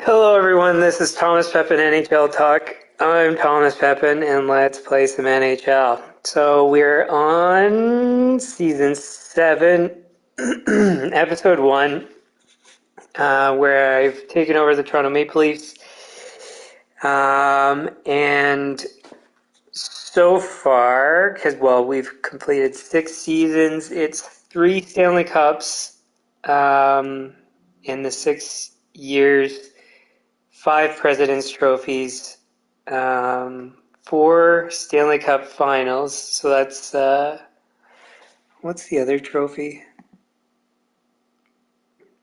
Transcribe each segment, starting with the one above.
Hello, everyone. This is Pepin NHL Talk. I'm Thomas Pepin, and let's play some NHL. So we're on season 7, episode 1, where I've taken over the Toronto Maple Leafs. And so far, we've completed 6 seasons. It's 3 Stanley Cups in the 6 years. 5 President's Trophies, 4 Stanley Cup Finals. So that's what's the other trophy?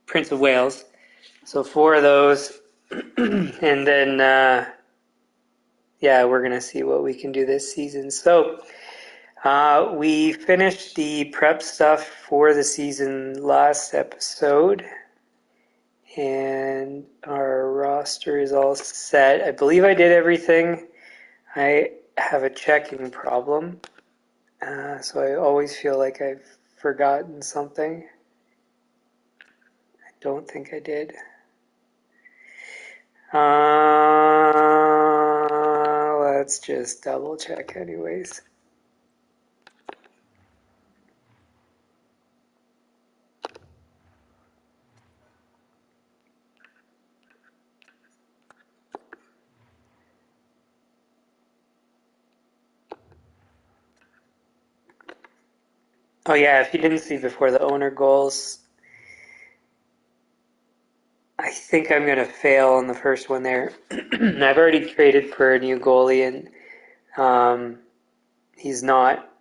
Prince of Wales. So 4 of those, and then we're gonna see what we can do this season. So we finished the prep stuff for the season last episode, and our roster is all set. I believe I did everything. I have a checking problem, so I always feel like I've forgotten something. I don't think I did. Let's just double check anyways. Oh yeah, if you didn't see before, the owner goals, I think I'm going to fail on the first one there. I've already traded for a new goalie, and he's not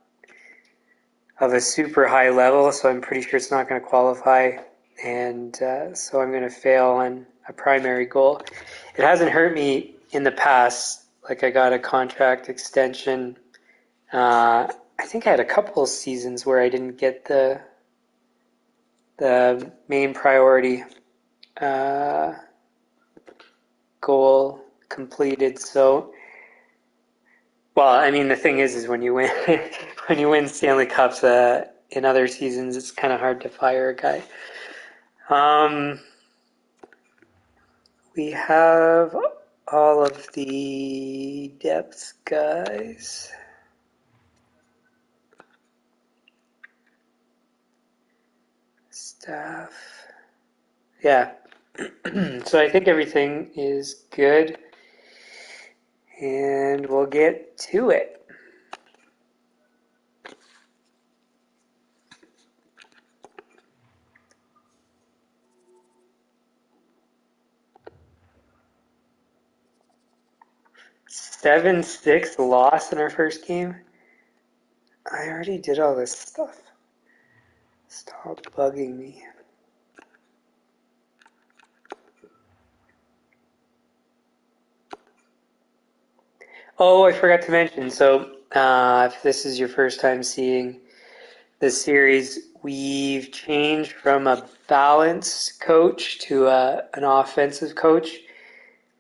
of a super high level, so I'm pretty sure it's not going to qualify, and so I'm going to fail on a primary goal. It hasn't hurt me in the past. Like, I got a contract extension. I think I had a couple of seasons where I didn't get the main priority goal completed. So, well, I mean, the thing is when you win when you win Stanley Cups in other seasons, it's kind of hard to fire a guy. We have all of the depth guys. Staff. Yeah. So I think everything is good, and we'll get to it. Seven six loss in our first game. I already did all this stuff. Stop bugging me. Oh, I forgot to mention. So, if this is your first time seeing this series, we've changed from a balance coach to an offensive coach.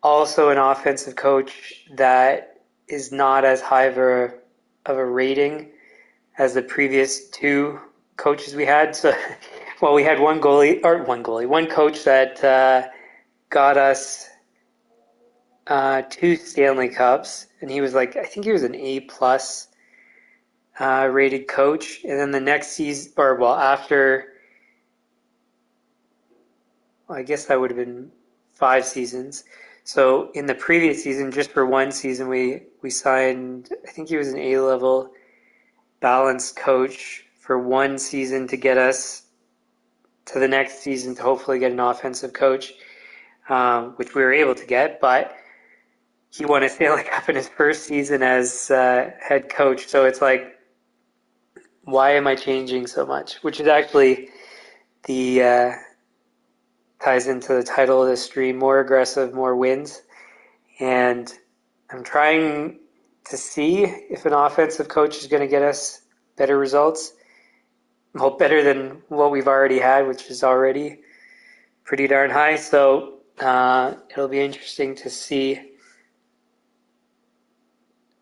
Also, an offensive coach that is not as high of a rating as the previous 2 coaches we had. So, well, we had one coach that got us 2 Stanley Cups, and he was like, I think he was an A plus rated coach. And then the next season, after, I guess that would have been 5 seasons. So in the previous season, just for 1 season, we signed, I think he was an A-level balanced coach for 1 season to get us to the next season to hopefully get an offensive coach, which we were able to get, but he won a Stanley Cup in his first season as head coach. So it's like, why am I changing so much? Which is actually the ties into the title of the stream: more aggressive, more wins. And I'm trying to see if an offensive coach is going to get us better results. Well, better than what we've already had, which is already pretty darn high. So it'll be interesting to see.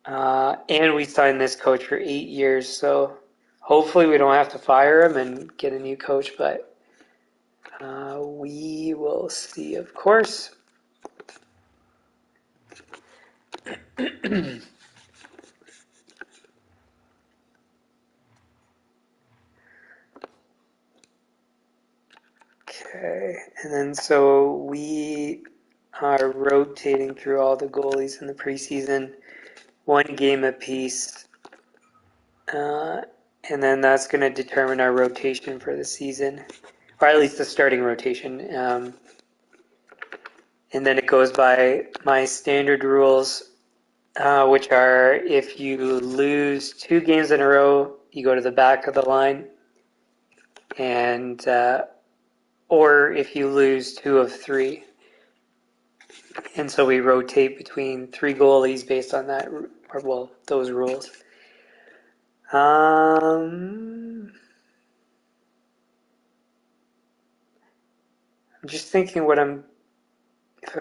And we signed this coach for 8 years, so hopefully we don't have to fire him and get a new coach, but we will see, of course. Okay, and then so we are rotating through all the goalies in the preseason, one game apiece, uh, and then that's going to determine our rotation for the season, or at least the starting rotation. And then it goes by my standard rules, which are if you lose 2 games in a row, you go to the back of the line, and or if you lose 2 of 3. And so we rotate between 3 goalies based on that, or well, those rules. I'm just thinking if I'm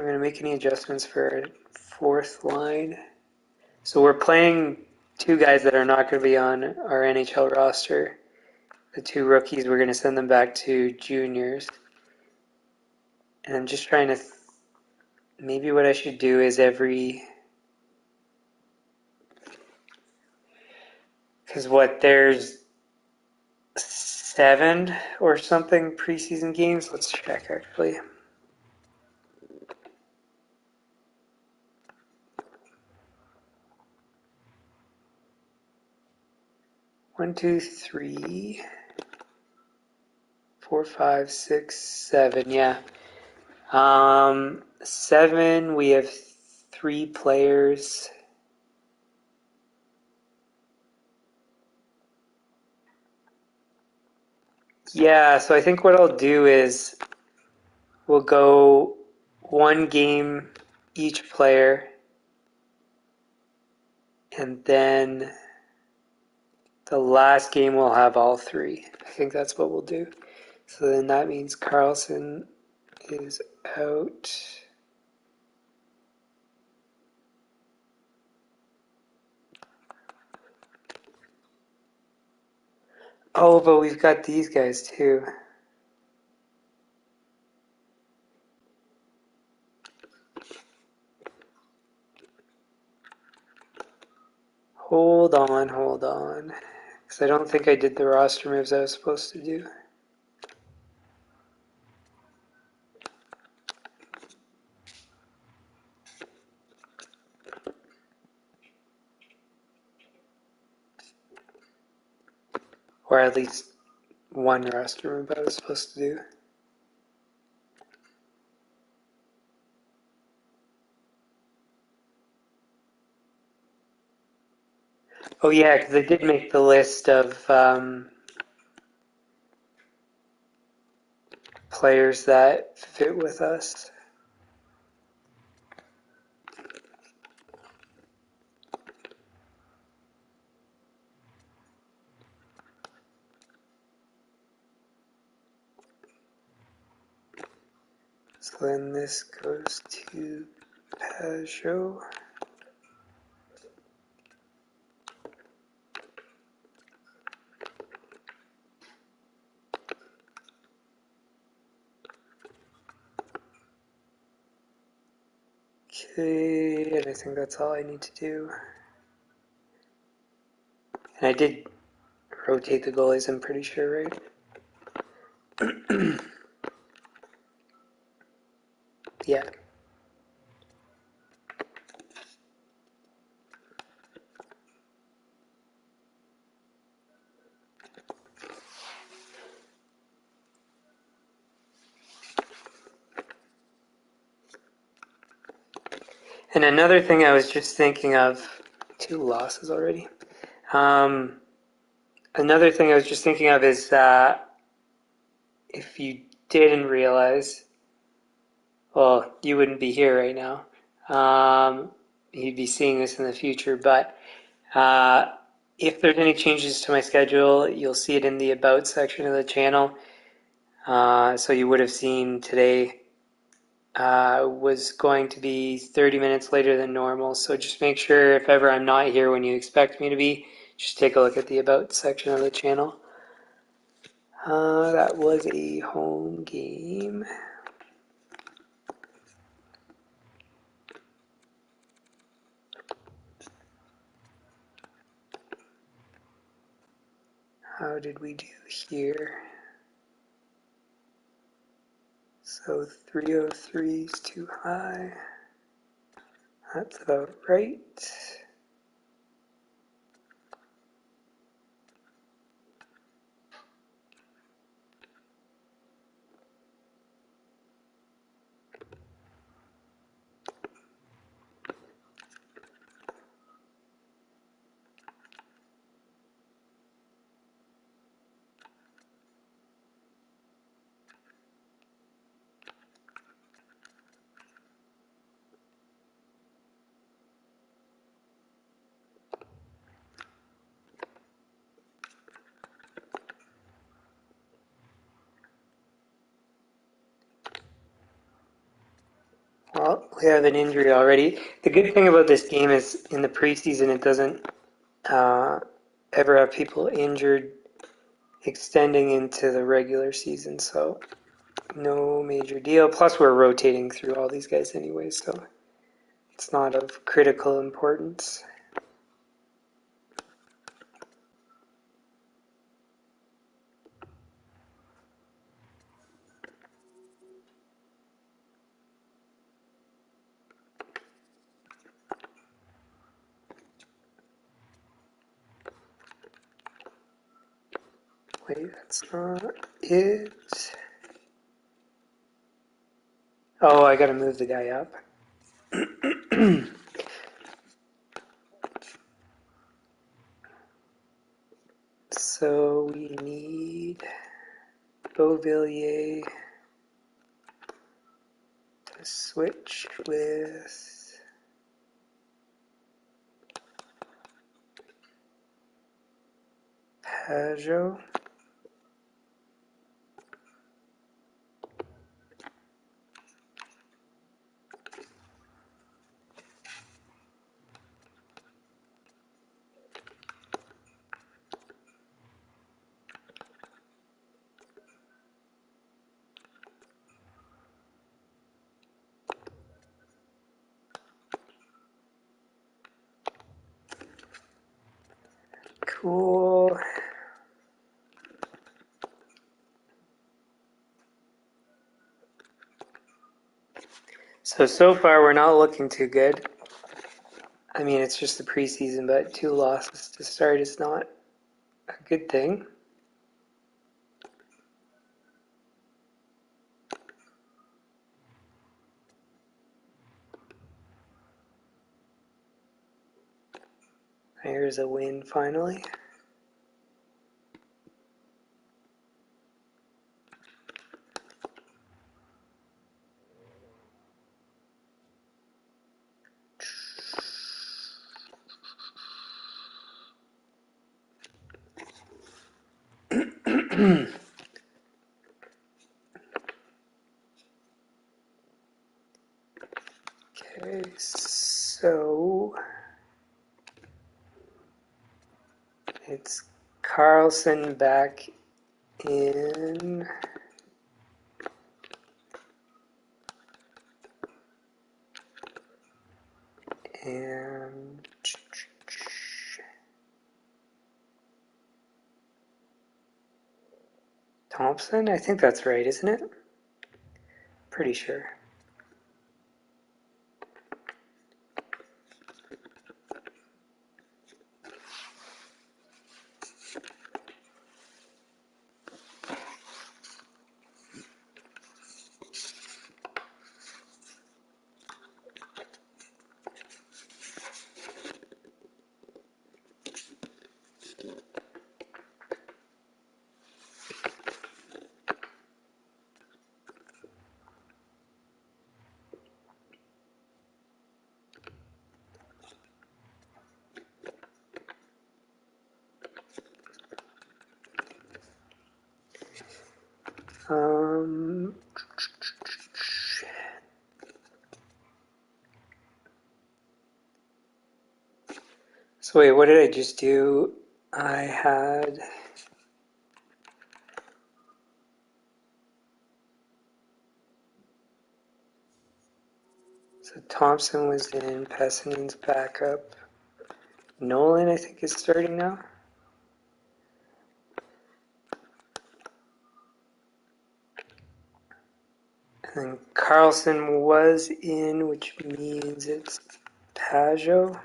going to make any adjustments for fourth line. So we're playing 2 guys that are not going to be on our NHL roster. The 2 rookies, we're going to send them back to juniors. And I'm just trying to, maybe what I should do is because there's 7 or something preseason games. Let's check actually. 1, 2, 3, 4, 5, 6, 7. Yeah. 7. We have 3 players. Yeah. So I think what I'll do is we'll go 1 game each player, and then the last game we'll have all 3. I think that's what we'll do. So then that means Carlson is out. Oh, but we've got these guys too. Hold on. Because I don't think I did the roster moves I was supposed to do. Or at least 1 roster move I was supposed to do. Oh yeah, because I did make the list of players that fit with us. So then this goes to Pajot. Okay, and I think that's all I need to do. And I did rotate the goalies, I'm pretty sure, right? Yeah. And another thing I was just thinking of, 2 losses already. Another thing I was just thinking of is if you didn't realize, well, you wouldn't be here right now. You'd be seeing this in the future, but if there's any changes to my schedule, you'll see it in the About section of the channel. So you would have seen today was going to be 30 minutes later than normal. So just make sure if ever I'm not here when you expect me to be, just take a look at the About section of the channel. That was a home game. how did we do here? So 303 is too high. That's about right. Well, we have an injury already. The good thing about this game is in the preseason it doesn't ever have people injured extending into the regular season, so no major deal. Plus we're rotating through all these guys anyway, so it's not of critical importance. Wait, that's not it. Oh, I gotta move the guy up. So we need Beauvillier to switch with Pajot. Cool. So far we're not looking too good. I mean, it's just the preseason, but 2 losses to start is not a good thing. Here's a win finally. Okay, so it's Carlson back in. And Thompson? I think that's right, isn't it? Pretty sure. So wait, what did I just do? I had so Thompson was in, Pessanin's backup. Nolan, I think, is starting now. And Carlson was in, which means it's Pajot.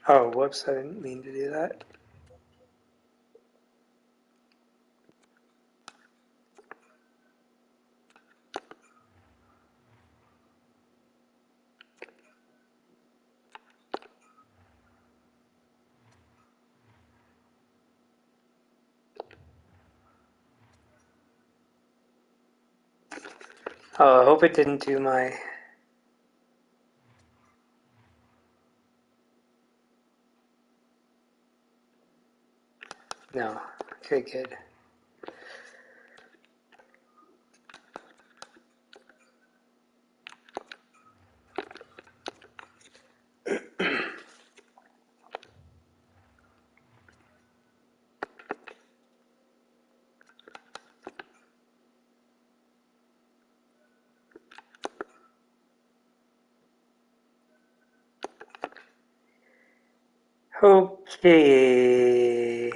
Oh, whoops, I didn't mean to do that. Oh, I hope it didn't do my... No. Okay, good. Okay.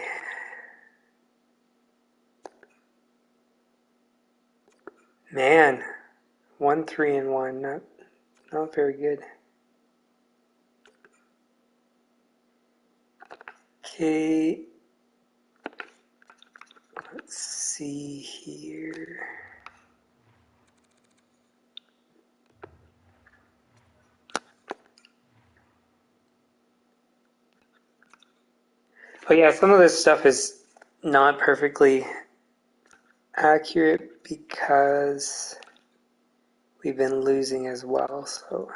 Man, 1-3-1, not very good. Okay, let's see here. Oh yeah, some of this stuff is not perfectly accurate because we've been losing as well, so...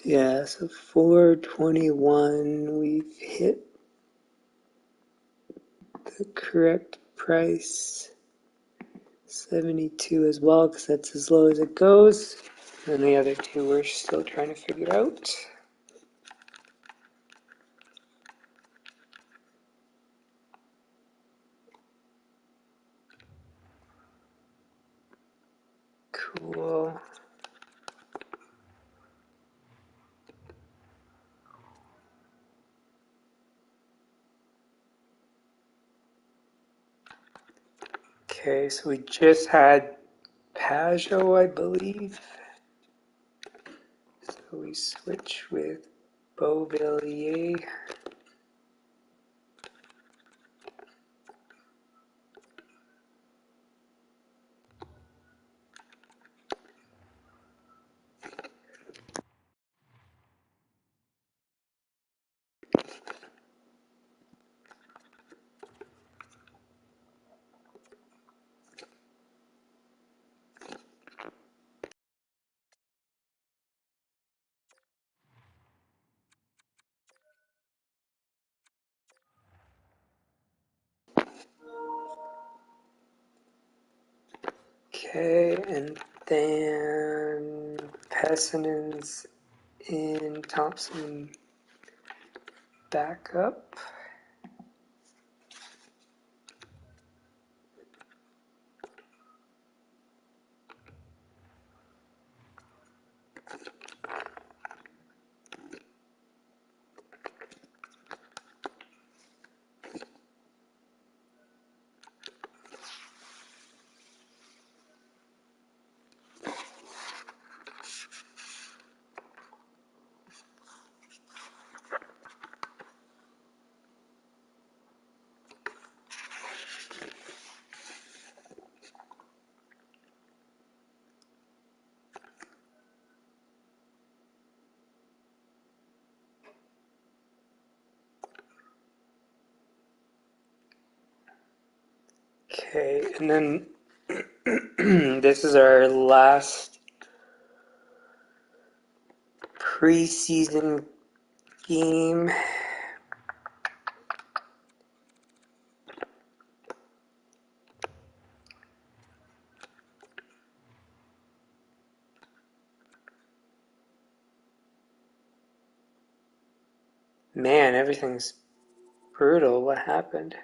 yeah, so 421, we've hit the correct price. 72 as well, because that's as low as it goes. And the other two we're still trying to figure out. Cool. Okay, so we just had Pajot, I believe. So we switch with Beauvillier. Okay, and then Pessinen's in, Thompson back up. Okay, and then this is our last preseason game. Man, everything's brutal. What happened?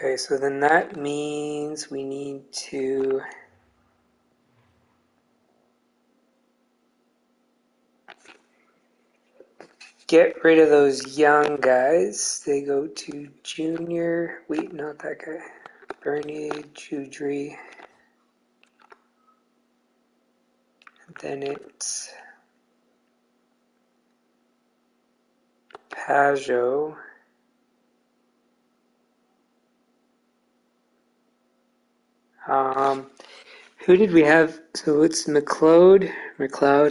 Okay, so then that means we need to get rid of those young guys. They go to junior. Wait, not that guy. Bernier, Judry. And then it's Pajot. Who did we have? So it's McLeod,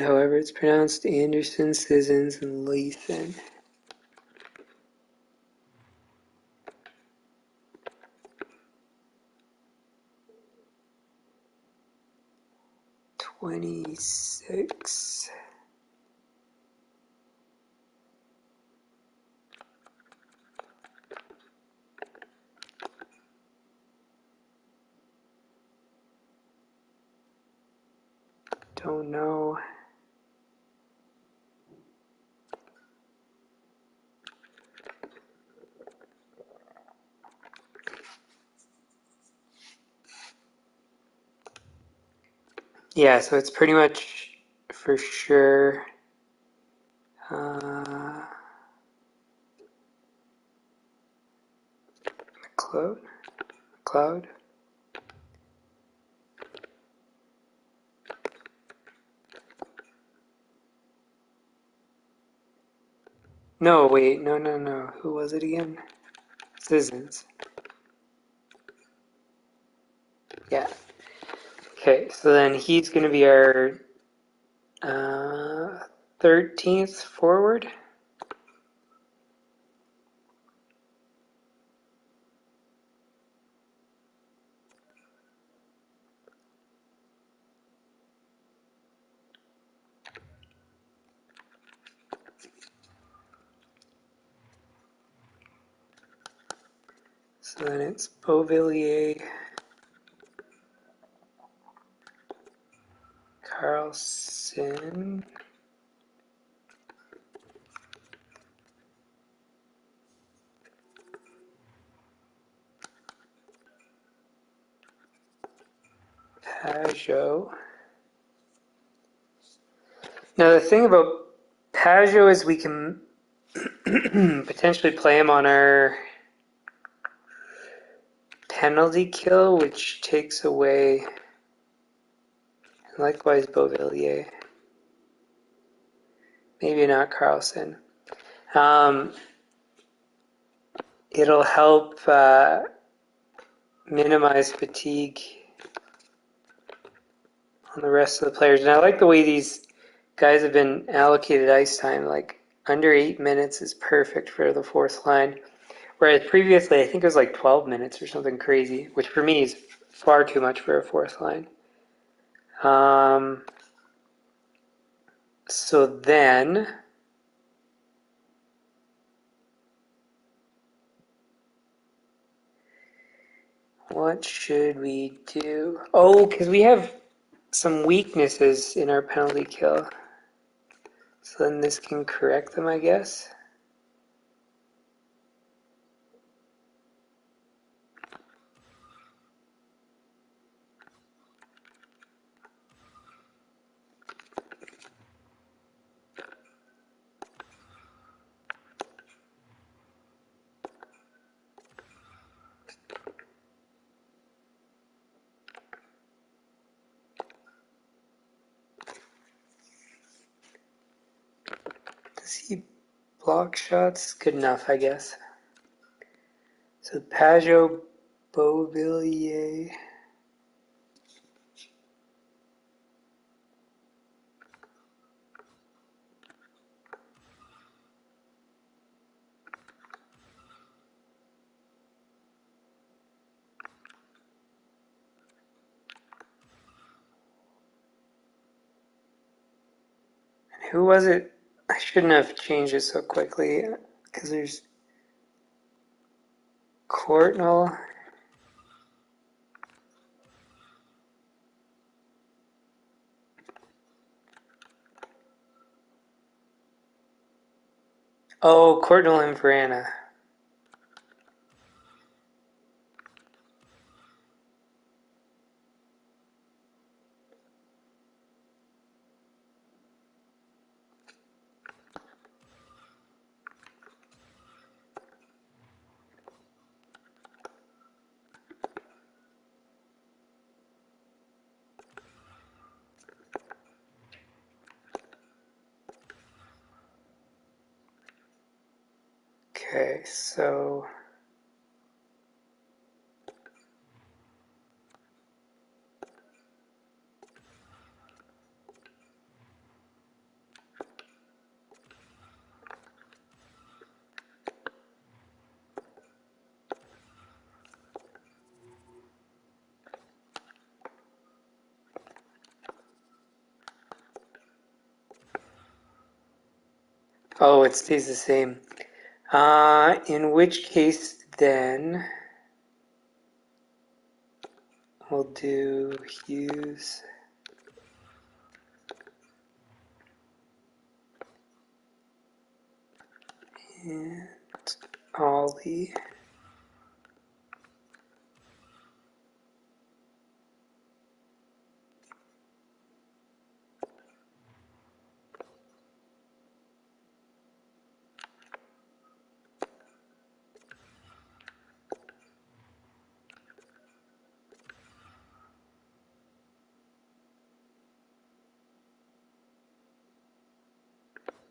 however it's pronounced, Anderson, Sissons, and Lathan. $26. Don't know. Yeah, so it's pretty much for sure McLeod. No, wait, no. Who was it again? Sissons. Yeah. Okay, so then he's going to be our 13th forward. So then it's Beauvillier, Carlson, Pajot. Now the thing about Pajot is we can potentially play him on our penalty kill, which takes away. Likewise, Beauvillier. Maybe not Carlson. It'll help minimize fatigue on the rest of the players. And I like the way these guys have been allocated ice time. Like under 8 minutes is perfect for the fourth line. Whereas previously, I think it was like 12 minutes or something crazy, which for me is far too much for a fourth line. So then, what should we do? Oh, because we have some weaknesses in our penalty kill. So then this can correct them, I guess. Does he block shots? Good enough, I guess. So Pajot, Beauvillier. Who was it? I shouldn't have changed it so quickly because there's Courtnall. Oh, Courtnall and Verana. Okay, so oh, it stays the same. In which case then we'll do Hughes and Ollie.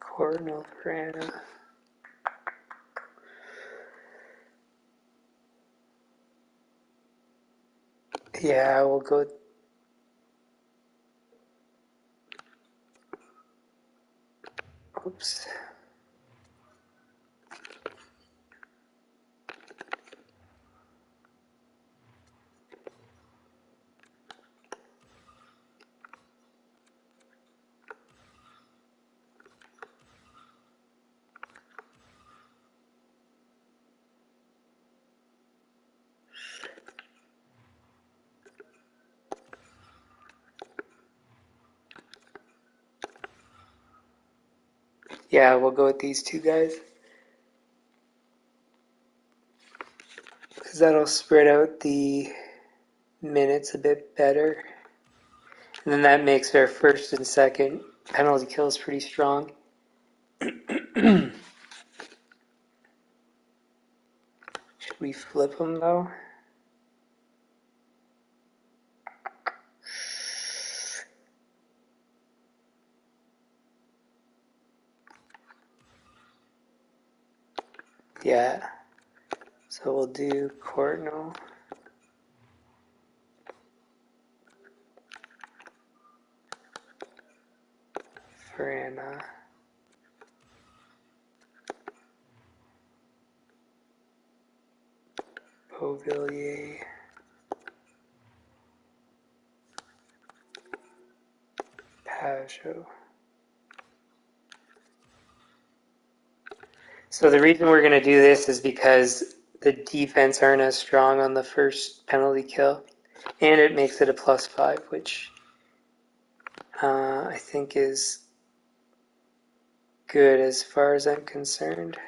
Courtnall, Verana. Yeah, we'll go. Oops. Yeah, we'll go with these two guys. Because that'll spread out the minutes a bit better. And then that makes our first and second penalty kills pretty strong. Should we flip them though? Yeah. So we'll do Courtnall, Verana, Beauvillier, Pajot. So the reason we're going to do this is because the defense aren't as strong on the first penalty kill, and it makes it a +5, which I think is good as far as I'm concerned.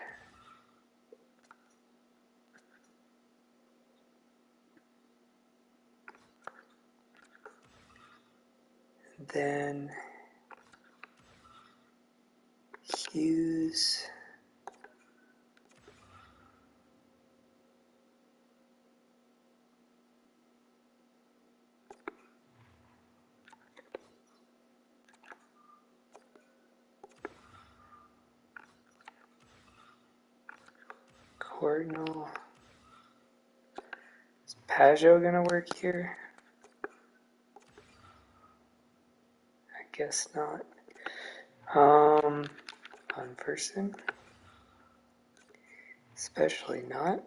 Then Hughes. Courtnall. Is Pajot gonna work here? I guess not. On person? Especially not.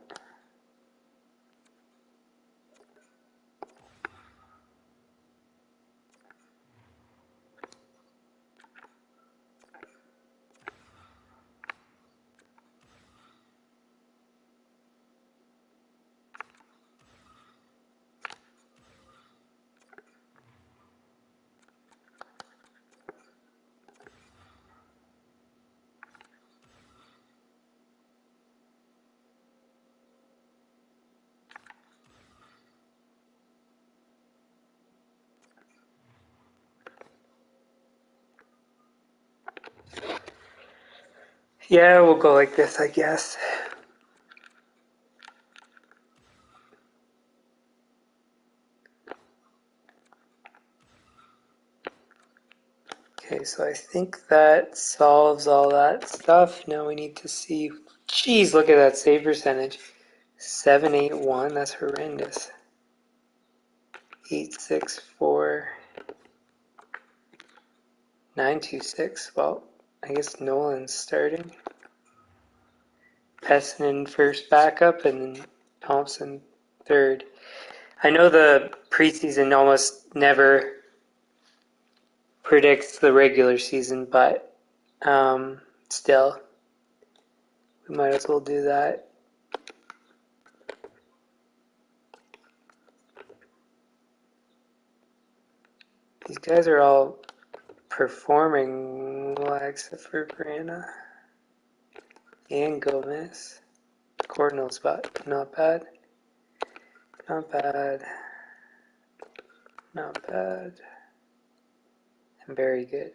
Yeah, we'll go like this, I guess. Okay, so I think that solves all that stuff. Now we need to see. Jeez, look at that save percentage. 781, that's horrendous. 864. 926. Well, I guess Nolan's starting. Pessin first backup, and then Thompson third. I know the preseason almost never predicts the regular season, but still, we might as well do that. These guys are all performing well, except for Brana and Gomez. Cardinals, but not bad. Not bad. Not bad. And very good.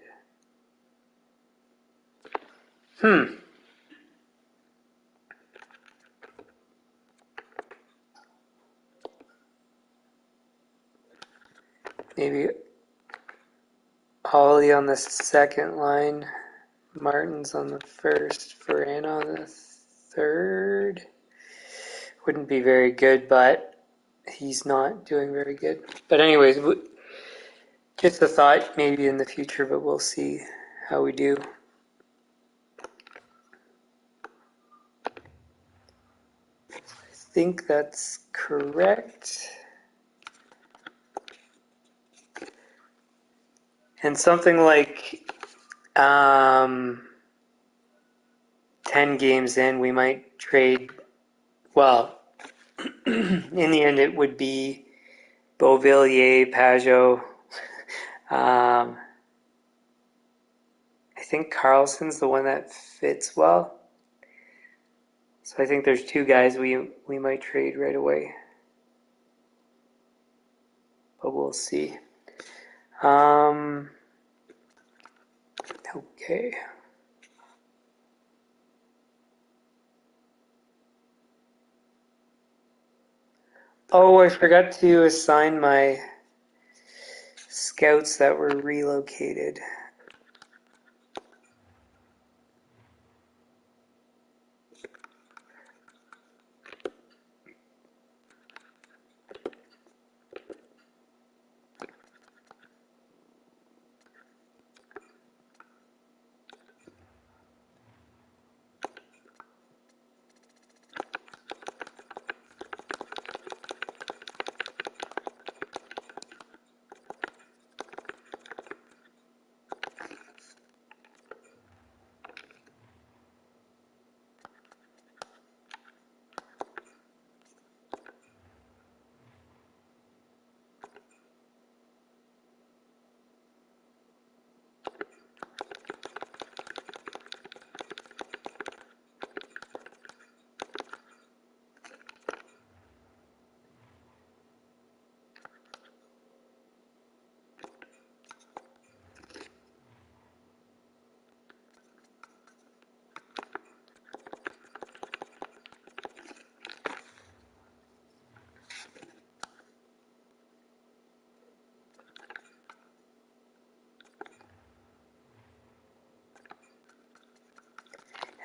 Maybe Ollie on the second line. Martin's on the first. Verana on the third. Wouldn't be very good, but he's not doing very good. But anyways, just a thought maybe in the future, but we'll see how we do. I think that's correct. And something like 10 games in, we might trade. Well, in the end, it would be Beauvillier, Pajot. I think Carlson's the one that fits well. So I think there's two guys we might trade right away. But we'll see. Okay. Oh, I forgot to assign my scouts that were relocated.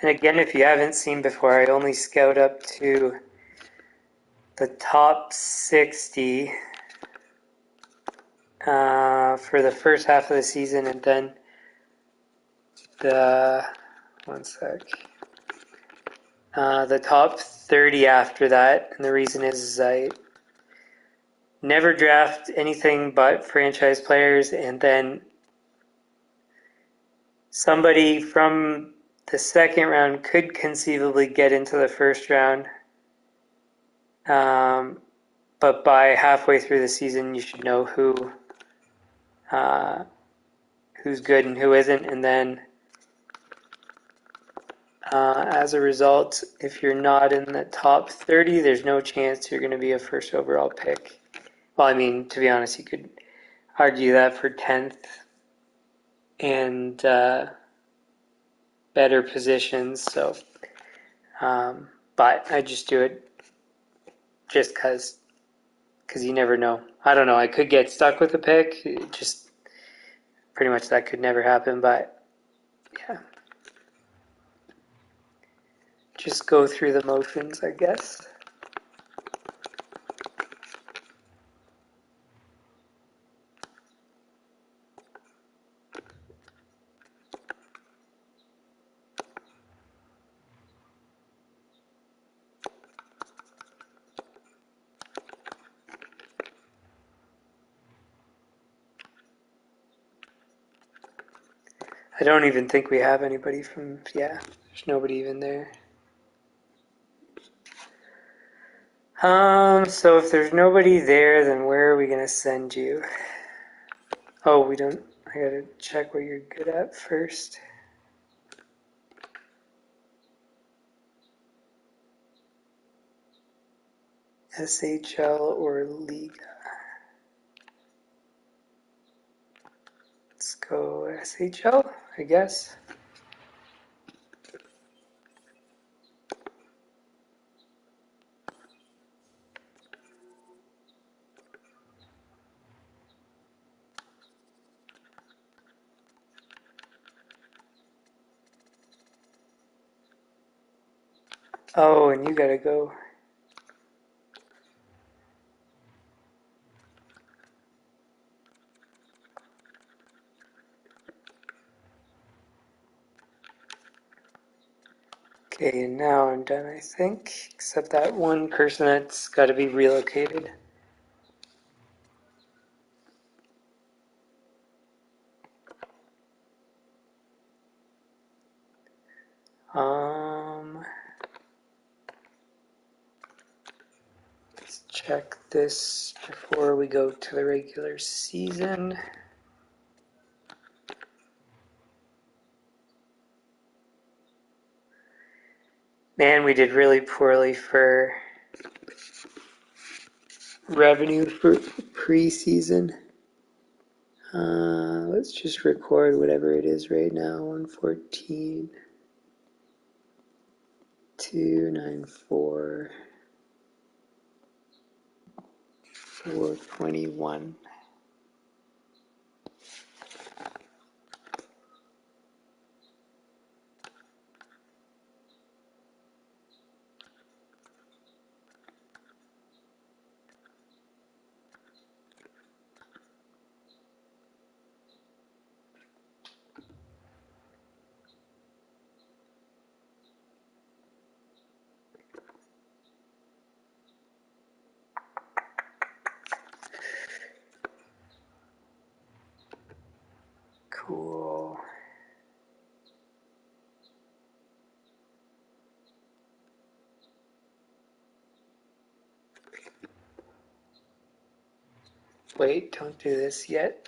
And again, if you haven't seen before, I only scout up to the top 60 for the first half of the season, and then the the top 30 after that. And the reason is I never draft anything but franchise players, and then somebody from the second round could conceivably get into the first round. But by halfway through the season, you should know who's good and who isn't. And then as a result, if you're not in the top 30, there's no chance you're going to be a first overall pick. Well, I mean, to be honest, you could argue that for 10th and better positions. So, but I just do it just because you never know. I don't know. I could get stuck with a pick. Just pretty much that could never happen. But yeah, just go through the motions, I guess. I don't even think we have anybody from, yeah, there's nobody even there. So if there's nobody there, then where are we going to send you? Oh, we don't, I got to check what you're good at first. SHL or Liga? Let's go SHL, I guess. Oh, and you gotta go. Okay, and now I'm done, I think. Except that one person that's got to be relocated. Let's check this before we go to the regular season. Man, we did really poorly for revenue for preseason. Let's just record whatever it is right now. 114, 294, 421. Cool. Wait, don't do this yet.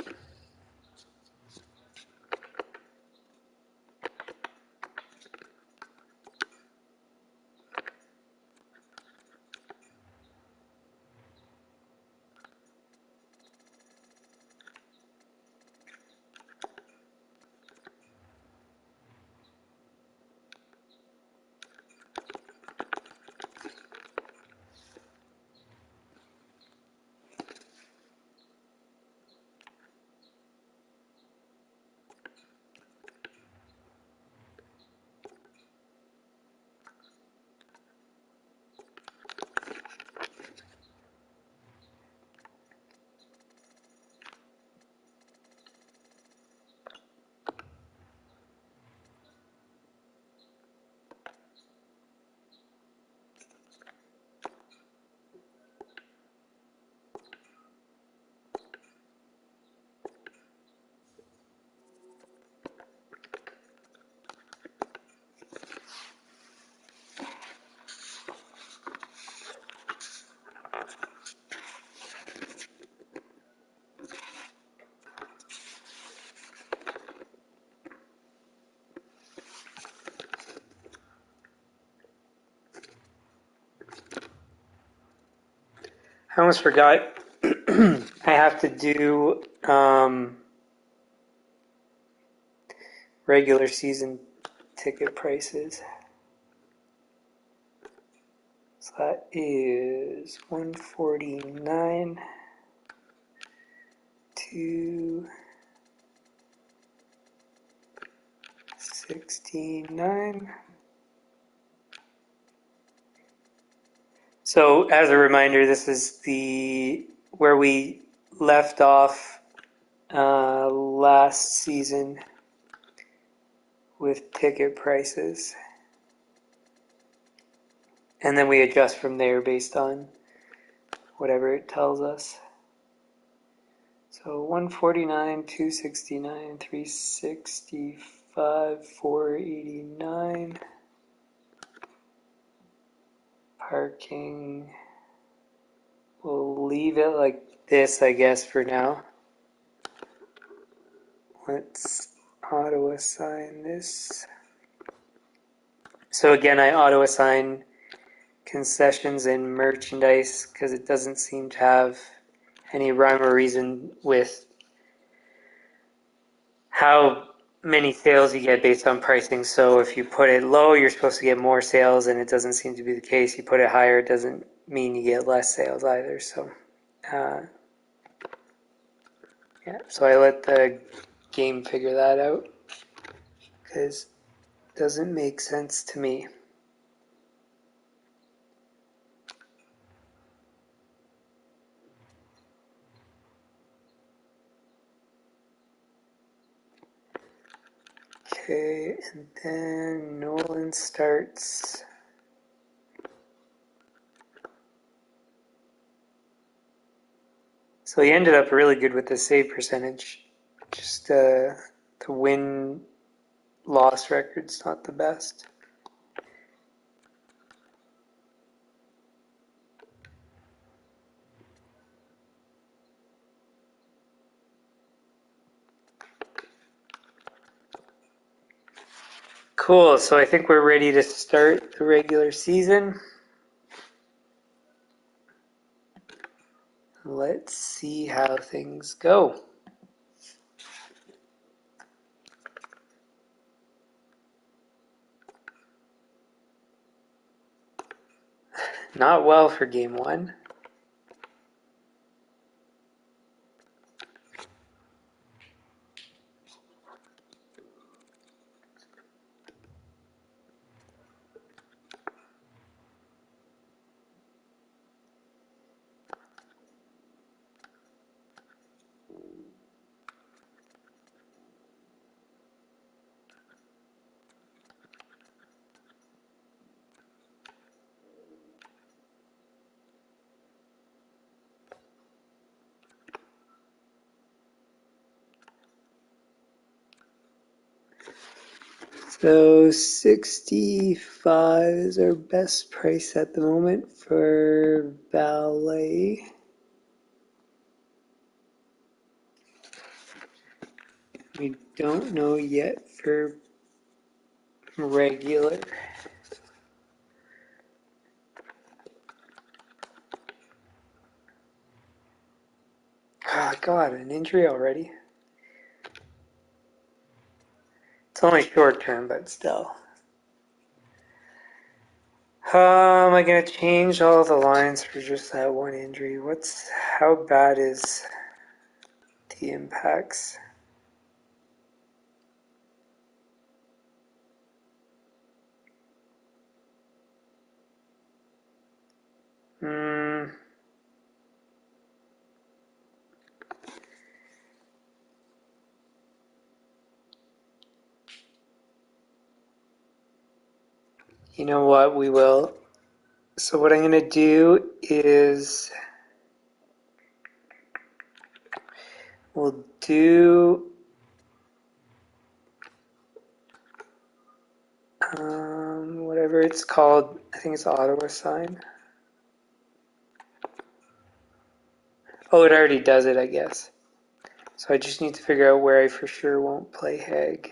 I almost forgot. I have to do regular season ticket prices. So that is 149 to 69. So as a reminder, this is where we left off last season with ticket prices. And then we adjust from there based on whatever it tells us. So 149, 269, 365, 489. Parking. We'll leave it like this, I guess, for now. Let's auto assign this. So again, I auto assign concessions and merchandise because it doesn't seem to have any rhyme or reason with how many sales you get based on pricing. So if you put it low, you're supposed to get more sales, and it doesn't seem to be the case. You put it higher, it doesn't mean you get less sales either. So so I let the game figure that out because it doesn't make sense to me. Okay, and then Nolan starts. So he ended up really good with the save percentage. Just the win-loss record's not the best. Cool, so I think we're ready to start the regular season. Let's see how things go. Not well for game one. So 65 is our best price at the moment for valet. We don't know yet for regular. Oh God, an injury already? It's only short term, but still. Am I gonna change all the lines for just that one injury? How bad is the impacts? You know what? We will. So what I'm gonna do is we'll do whatever it's called. I think it's auto assign. Oh, it already does it, I guess. So I just need to figure out where I for sure won't play Hag.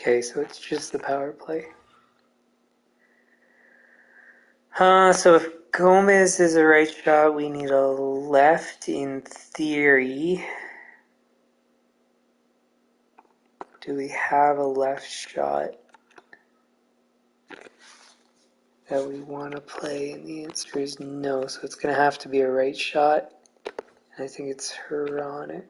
Okay, so it's just the power play. So if Gomez is a right shot, we need a left in theory. Do we have a left shot that we want to play? And the answer is no, so it's going to have to be a right shot. And I think it's Hronik.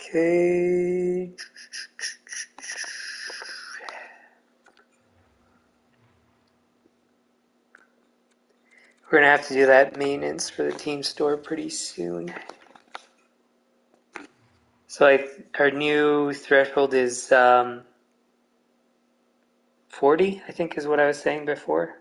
Okay. We're going to have to do that maintenance for the team store pretty soon. So our new threshold is 40, I think is what I was saying before.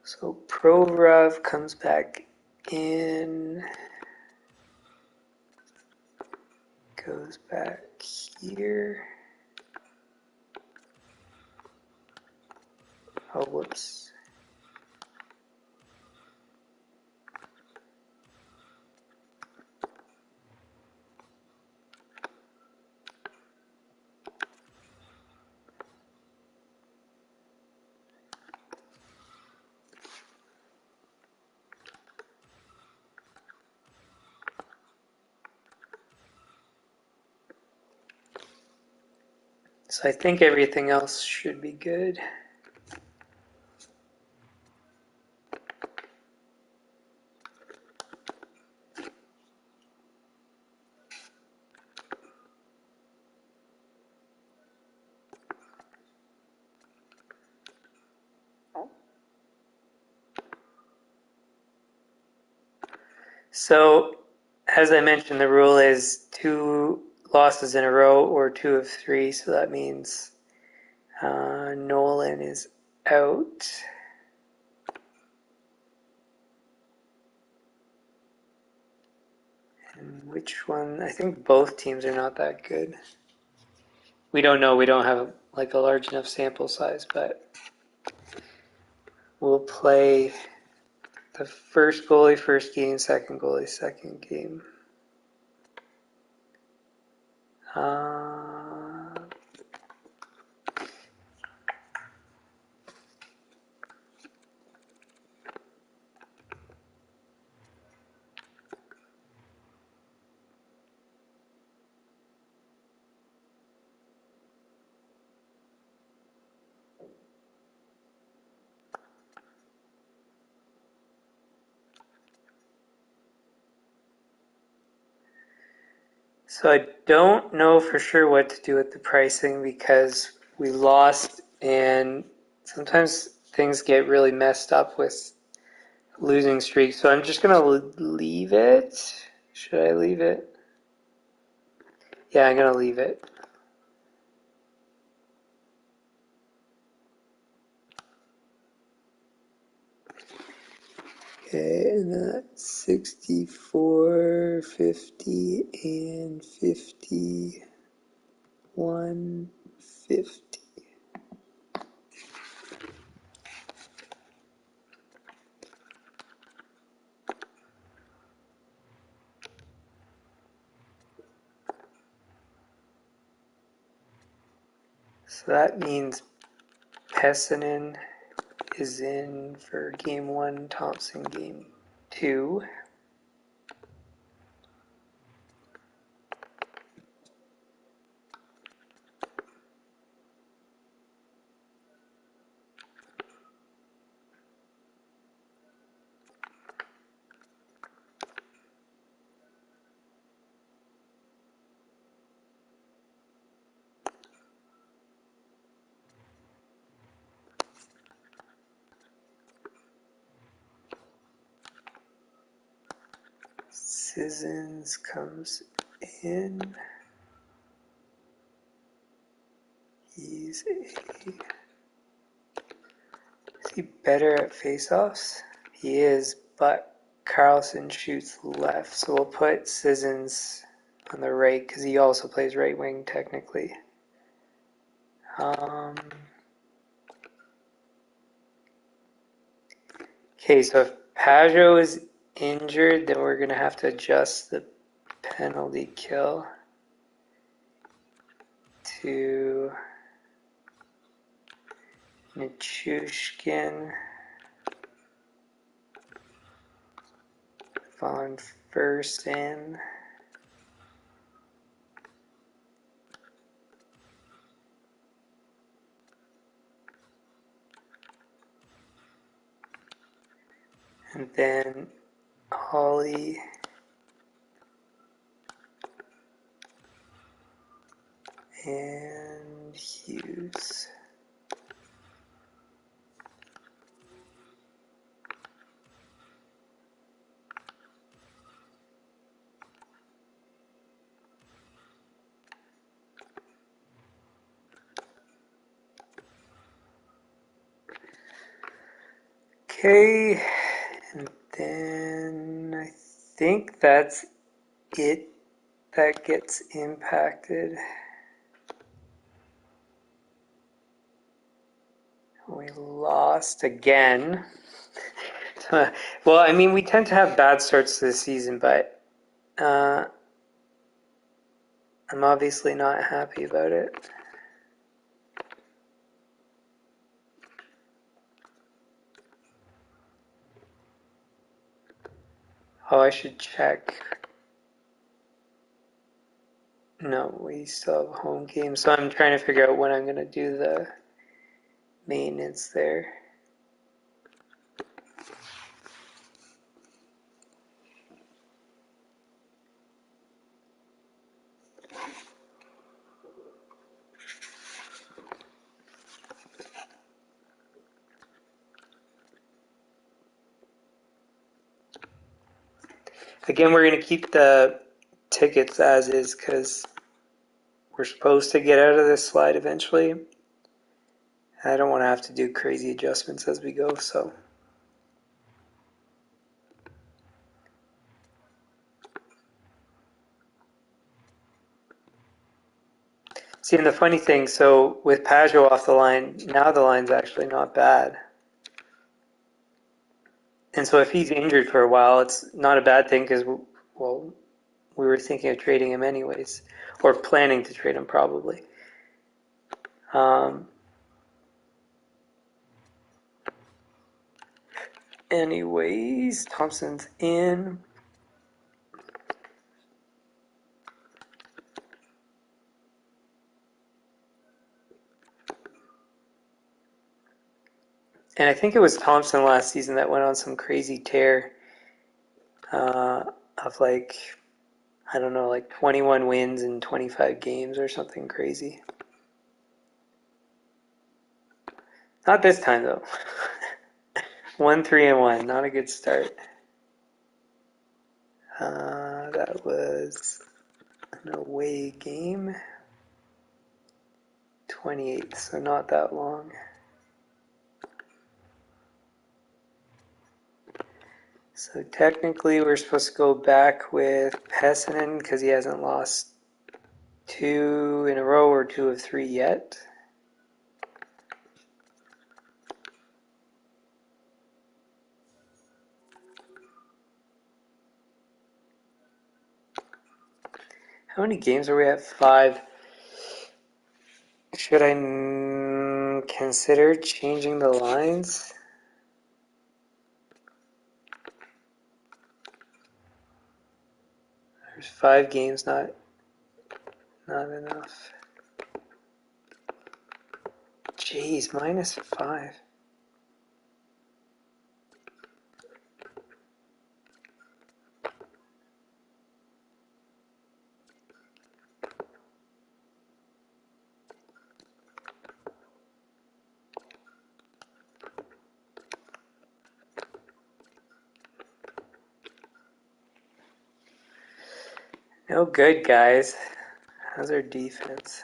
So Provorov comes back in, goes back here. Oh, whoops. So I think everything else should be good. So, as I mentioned, the rule is 2 losses in a row or 2 of 3. So that means Nolan is out. And which one? I think both teams are not that good. We don't know. We don't have like a large enough sample size, but we'll play the first goalie first game, second goalie second game. So I don't know for sure what to do with the pricing because we lost and sometimes things get really messed up with losing streaks. So I'm just going to leave it. Should I leave it? Yeah, I'm going to leave it. Okay, and that's 64, 50, and 51, 50. So that means Pessinen is in for game 1, Thompson game 2. Sissons comes in. Is he better at faceoffs? He is, but Carlson shoots left, so we'll put Sissons on the right because he also plays right wing technically. Okay, so if Pajot is injured, then we're going to have to adjust the penalty kill to Nichushkin, Von Fersen, and then Holly and Hughes. Okay, and then I think that's it that gets impacted. We lost again. Well, I mean, we tend to have bad starts to the season, but I'm obviously not happy about it. Oh, I should check. No, we still have a home game, so I'm trying to figure out when I'm going to do the maintenance there. Again, we're going to keep the tickets as is because we're supposed to get out of this slide eventually. I don't want to have to do crazy adjustments as we go, so. See, and the funny thing, so with Pajot off the line, now the line's actually not bad. And so if he's injured for a while, it's not a bad thing because, well, we were thinking of trading him anyways, or planning to trade him probably. Anyways, Thompson's in. And I think it was Thompson last season that went on some crazy tear of like, I don't know, like 21 wins in 25 games or something crazy. Not this time though. 1-3-1, not a good start. That was an away game. 28th, so not that long. So technically we're supposed to go back with Pessinen because he hasn't lost 2 in a row or 2 of 3 yet. How many games are we at? 5. Should I consider changing the lines? There's 5 games, not enough. Jeez, -5. No good, guys. How's our defense?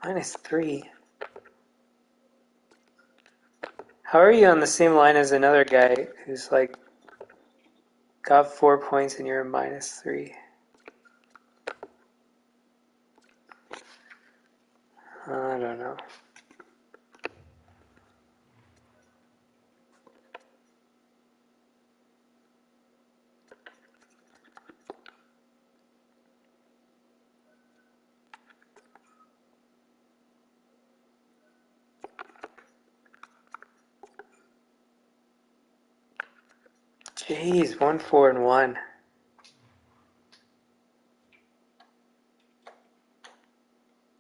-3. How are you on the same line as another guy who's like got 4 points and you're a -3? I don't know. Jeez, 1-4-1.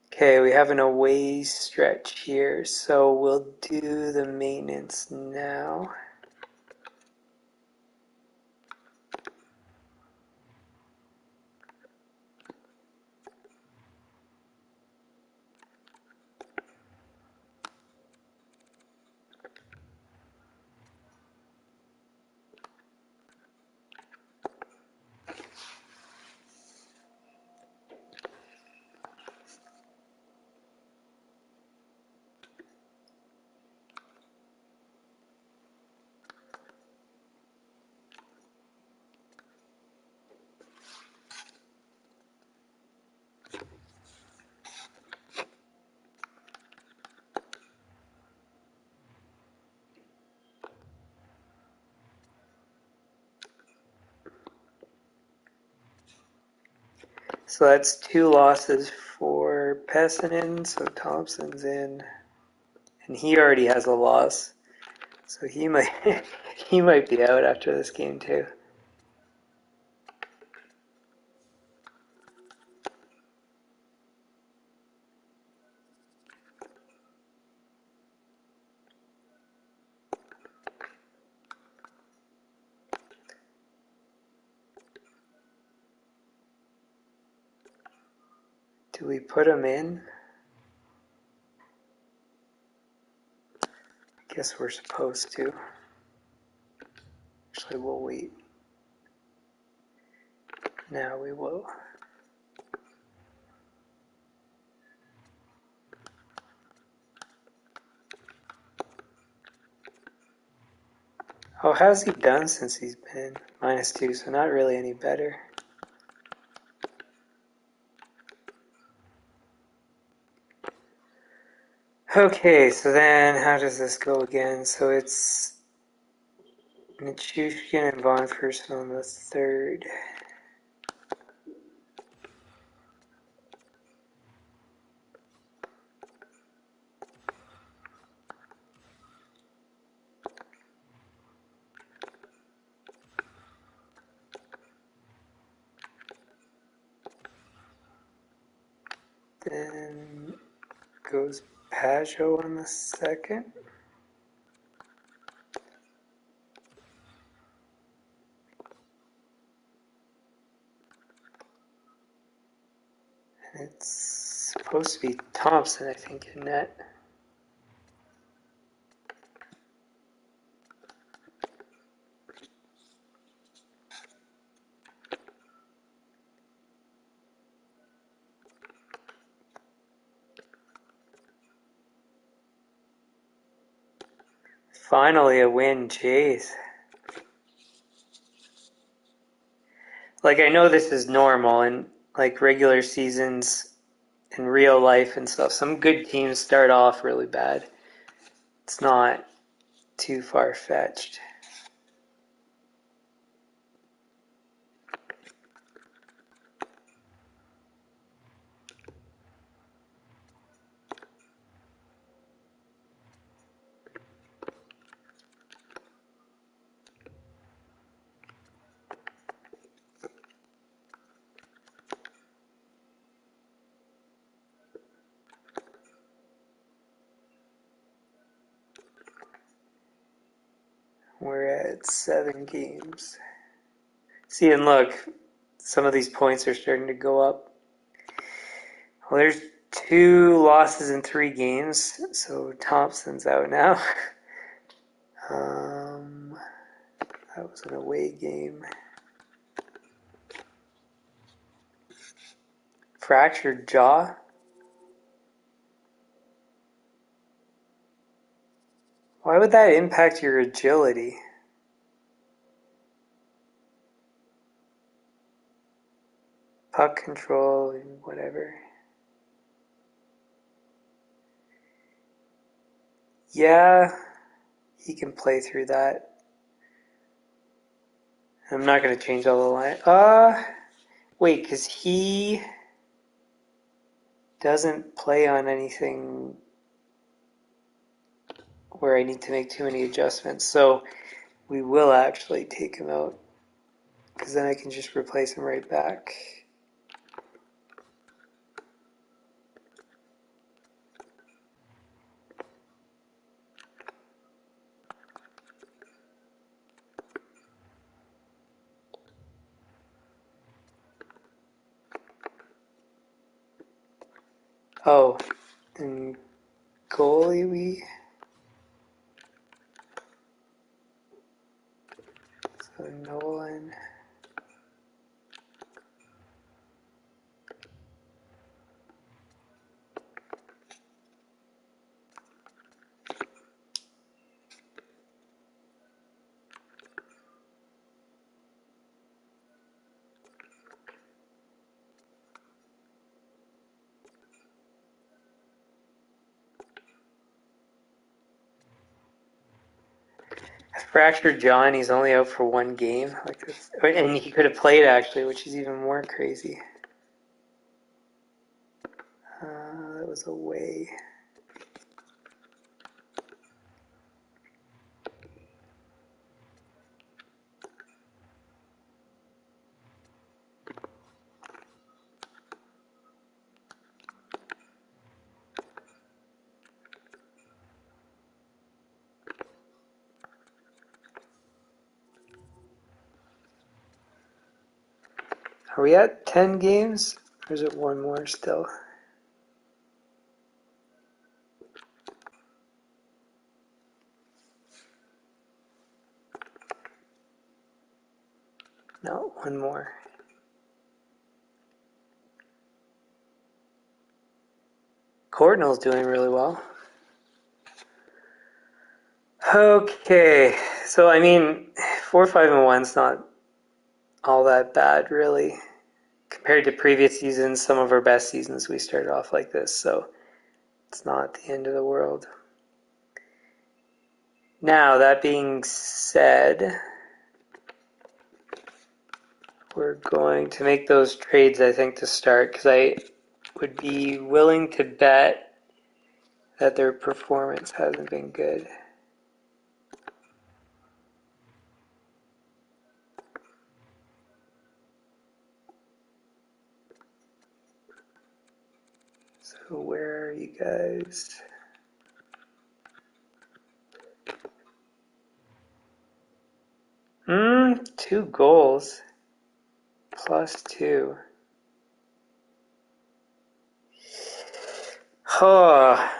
Okay, we have an away stretch here, so we'll do the maintenance now. So that's 2 losses for Pessinen, so Thompson's in. And he already has a loss. So he might he might be out after this game too. Do we put him in? I guess we're supposed to. Actually, we'll wait. Now we will. Oh, how's he done since he's been -2, so not really any better. Okay, so then how does this go again? So it's Nichushkin and Von Person on the 3rd. Then goes Pajot on the 2nd. And it's supposed to be Thompson, I think, in net. Finally a win, jeez. Like, I know this is normal in like regular seasons in real life and stuff. Some good teams start off really bad. It's not too far-fetched. We're at 7 games. See, and look, some of these points are starting to go up. Well, there's 2 losses in 3 games, so Thompson's out now. That was an away game. Fractured jaw. Why would that impact your agility? Puck control and whatever. Yeah, he can play through that. I'm not going to change all the line. Wait, because he doesn't play on anything where I need to make too many adjustments. So we will actually take him out, because then I can just replace him right back. Oh, and goalie so Nolan. Fractured jaw, and he's only out for 1 game. And he could have played actually, which is even more crazy. That was away. Are we at 10 games? Or is it 1 more still? No, 1 more. Cordnell's doing really well. Okay, so I mean, 4-5-1's not all that bad, really. Compared to previous seasons, some of our best seasons, we started off like this, so it's not the end of the world. Now, that being said, we're going to make those trades, I think, to start, because I would be willing to bet that their performance hasn't been good. So where are you guys? Two goals plus 2. Oh.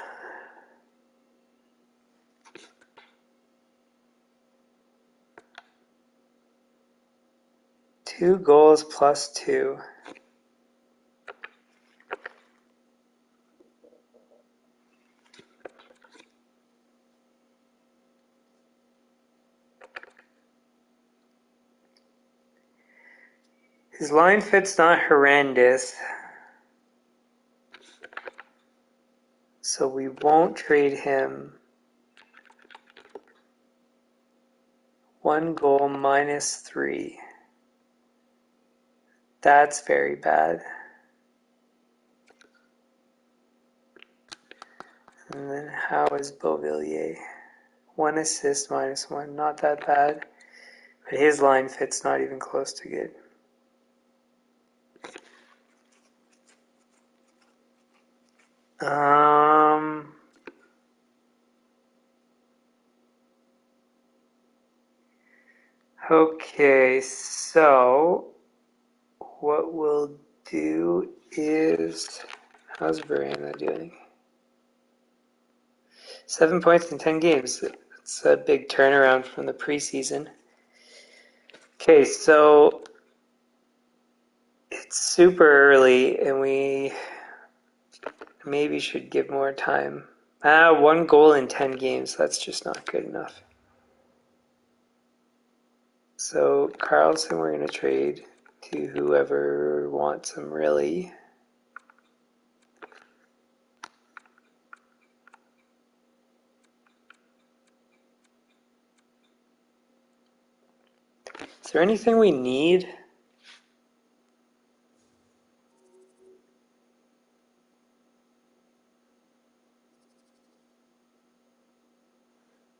Two goals plus 2. His line fit's not horrendous, so we won't trade him. 1 goal -3. That's very bad. And then how is Beauvillier? 1 assist -1, not that bad. But his line fit's not even close to good. Okay, so what we'll do is, how's Veranda doing? 7 points in 10 games. It's a big turnaround from the preseason. Okay, so it's super early and we maybe should give more time. 1 goal in 10 games, that's just not good enough. So Carlson we're going to trade to whoever wants him really. Is there anything we need?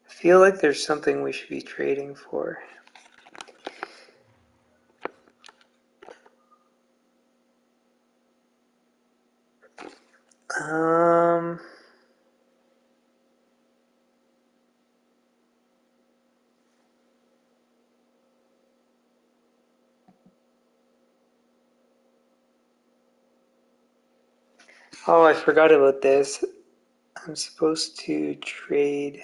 I feel like there's something we should be trading for. Oh, I forgot about this. I'm supposed to trade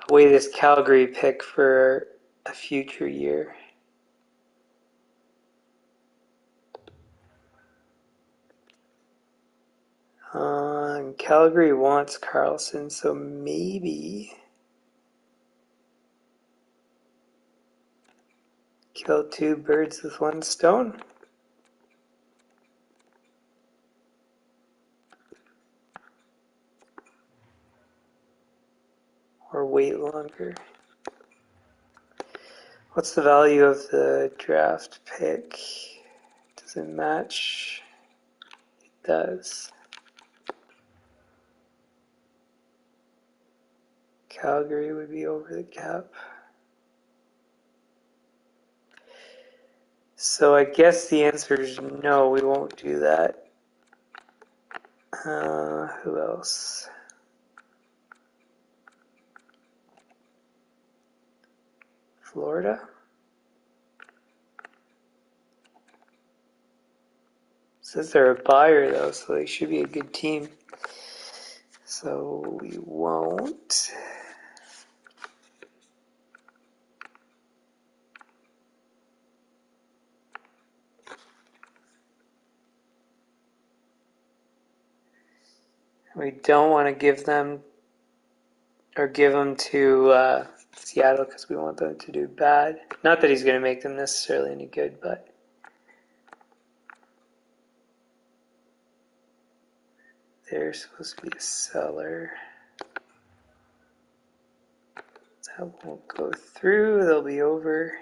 away this Calgary pick for a future year. Calgary wants Carlson, so maybe kill 2 birds with 1 stone. Or wait longer. What's the value of the draft pick? Does it match? It does. Calgary would be over the cap. So I guess the answer is no, we won't do that. Who else? Florida? Says they're a buyer though, so they should be a good team. So we won't. We don't want to give them to Seattle because we want them to do bad. Not that he's going to make them necessarily any good, but they're supposed to be a seller. That won't go through. They'll be over.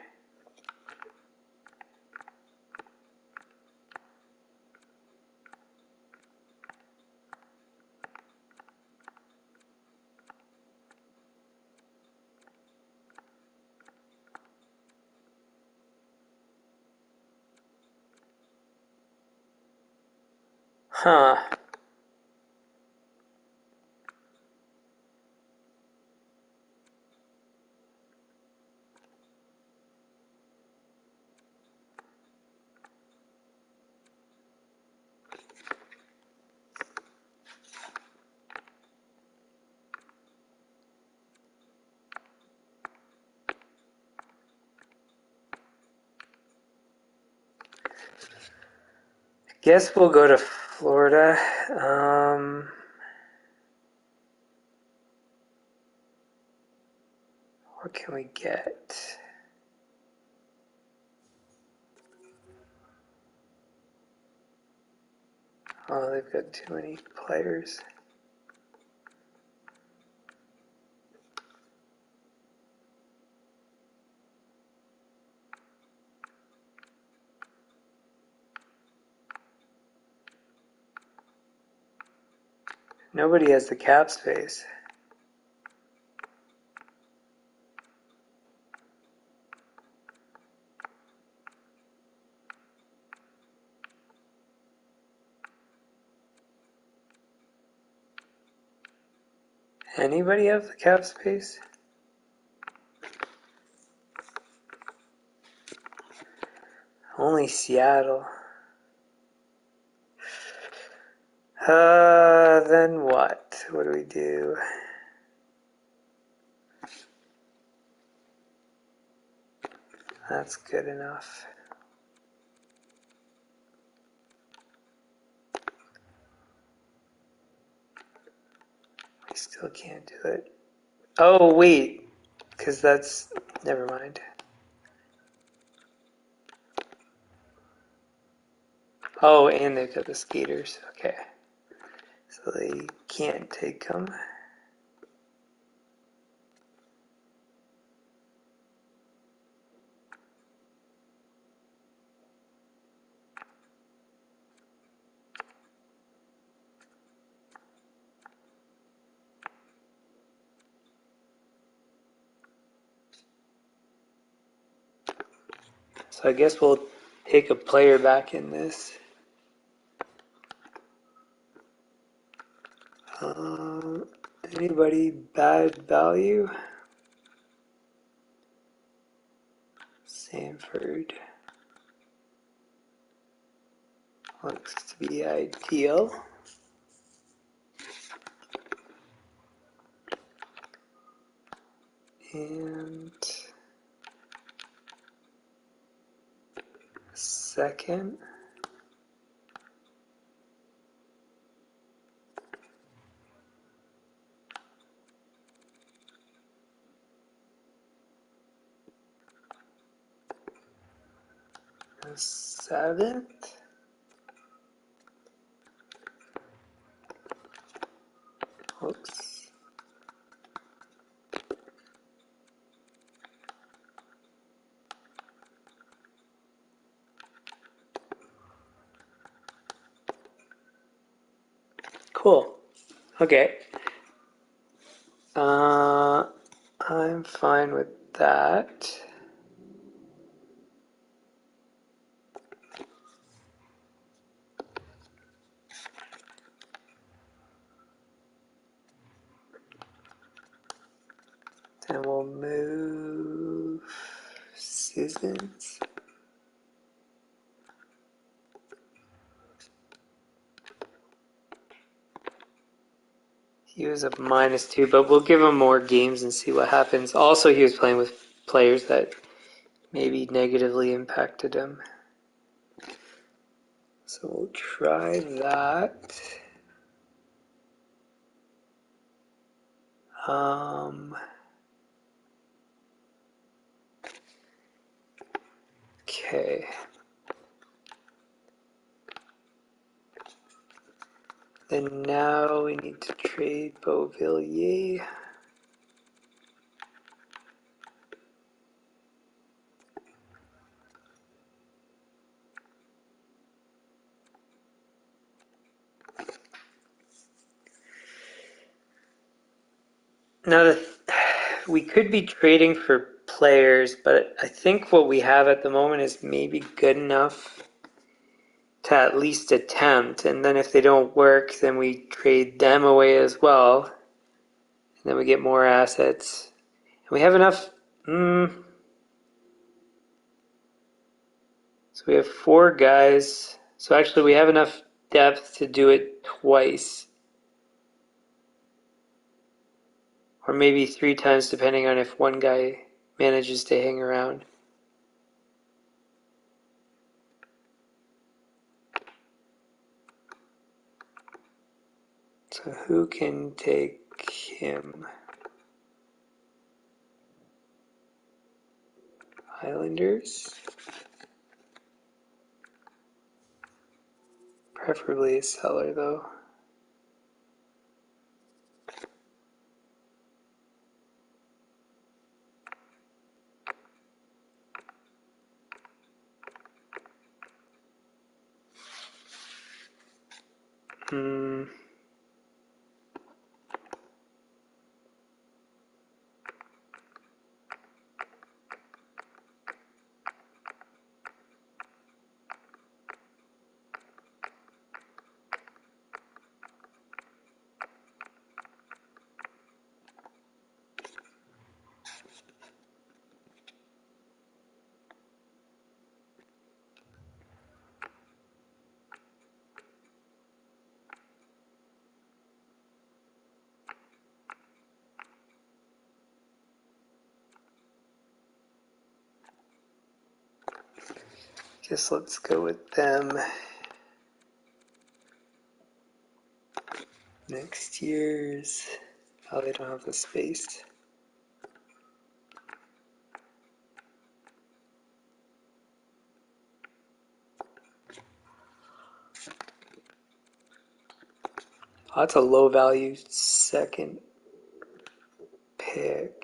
Huh. Guess we'll go to Florida. What can we get? Oh, they've got too many players. Nobody has the cap space. Anybody have the cap space? Only Seattle. Then what? What do we do? That's good enough. I still can't do it. Oh, wait. Because that's... Never mind. Oh, and they've got the skaters. Okay. So they can't take them. So I guess we'll take a player back in this. Anybody bad value? Sanford. Looks to be ideal. And second. Seventh. Oops. Cool. Okay. I'm fine with that. Then we'll move Seasons. He was a -2, but we'll give him more games and see what happens. Also, he was playing with players that maybe negatively impacted him. So we'll try that. Okay. Then now we need to trade Beauvillier. Now, we could be trading for players, but I think what we have at the moment is maybe good enough to at least attempt. And then if they don't work, then we trade them away as well. And then we get more assets. And we have enough. So we have 4 guys. So actually, we have enough depth to do it twice. Or maybe 3 times, depending on if one guy manages to hang around. So who can take him? Islanders. Preferably a seller, though. Guess let's go with them. Next year's. Oh, they don't have the space. Oh, that's a low value second pick.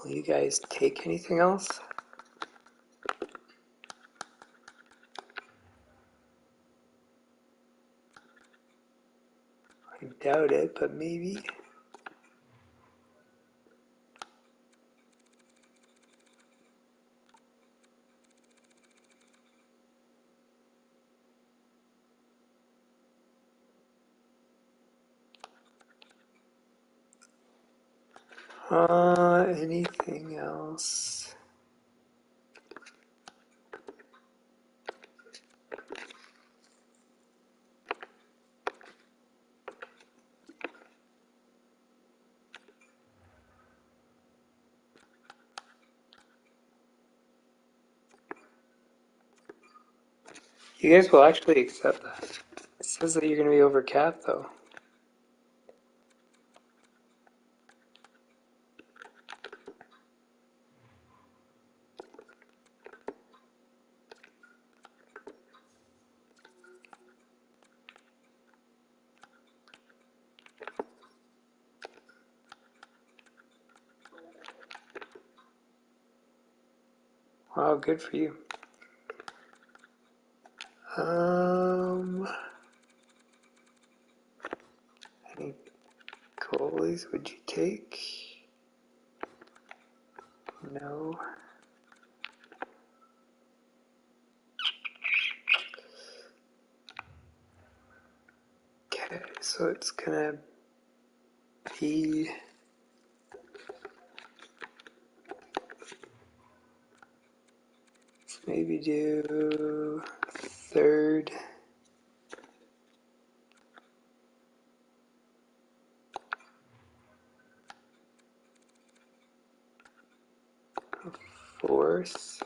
Will you guys take anything else? I doubt it, but maybe. Anything else? You guys will actually accept that. It says that you're going to be over cap, though. Wow, good for you. Any goalies would you take? No. Okay, so it's gonna be let's maybe do third. Fourth.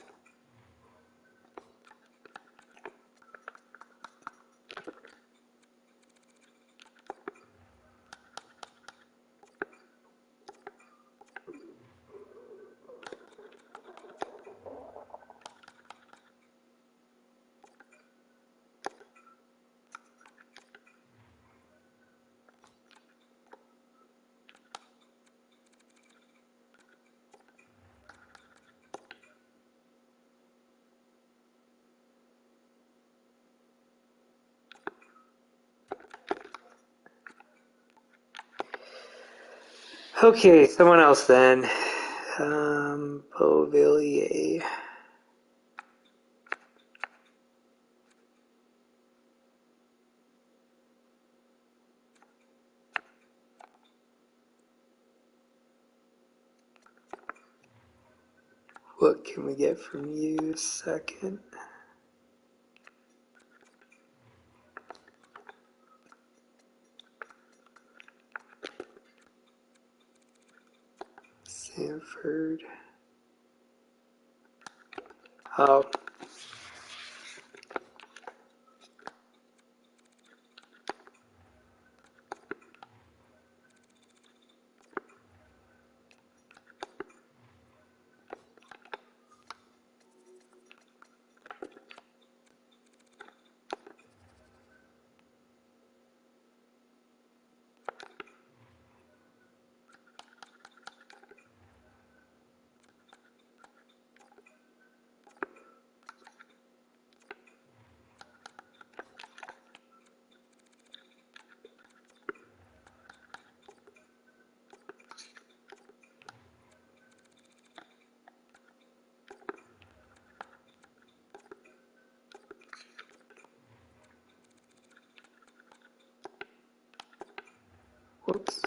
Okay, someone else then. Beauvillier. What can we get from you second? Sanford. Oh. Whoops.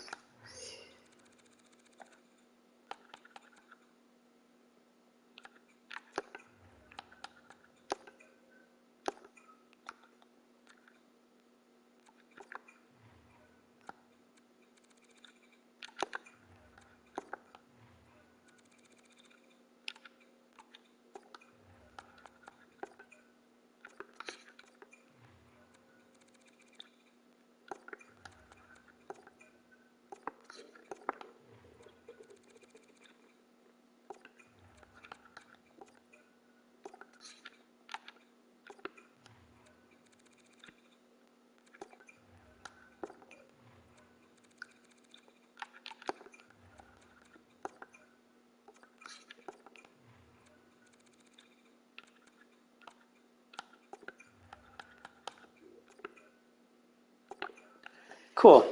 Cool.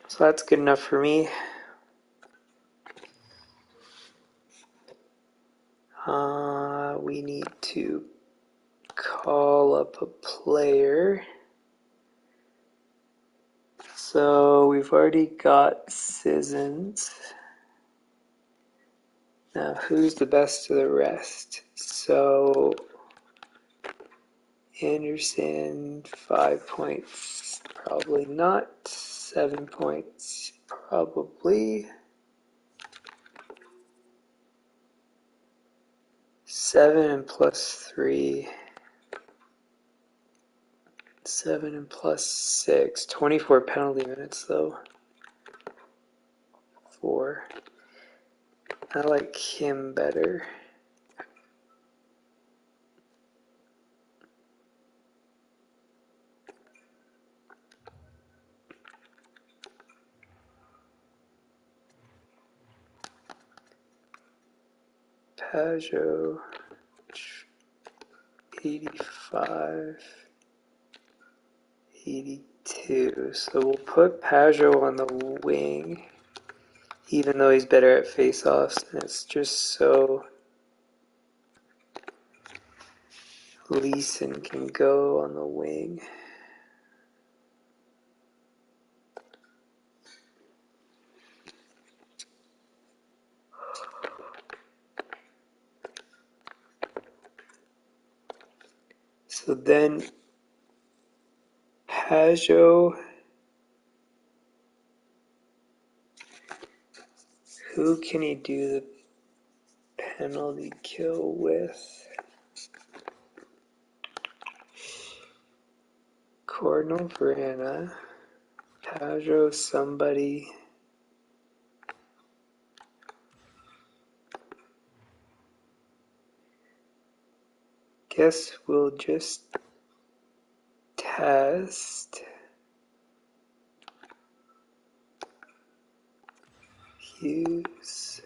So that's good enough for me. We need to call up a player. So we've already got Sissons. Now who's the best of the rest? So Anderson, 5 points, probably not. 7 points, probably. 7 and plus 3. 7 and plus 6. 24 penalty minutes, though. 4. I like him better. Pajot, 85, 82. So we'll put Pajot on the wing, even though he's better at face-offs. And it's just so Leeson can go on the wing. So then Pajot, who can he do the penalty kill with? Cardinal Verana, Pajot, somebody. Guess we'll just test Hughes,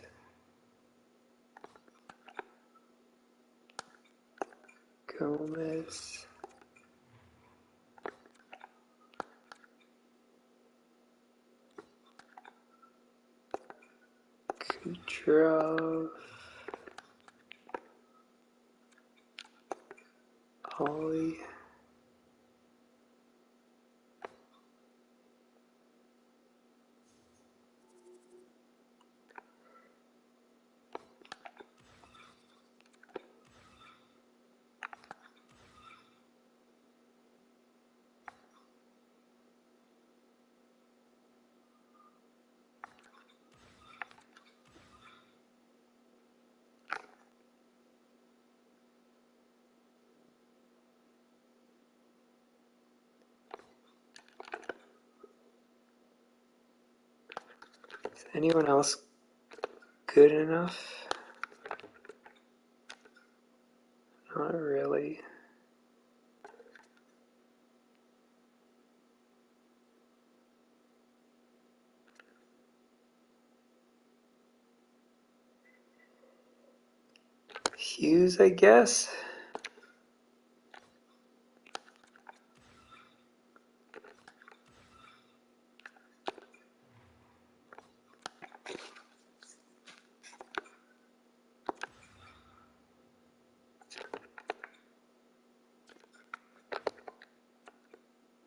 Gomez, Kucherov, Ollie. Is anyone else good enough? Not really. Hughes, I guess.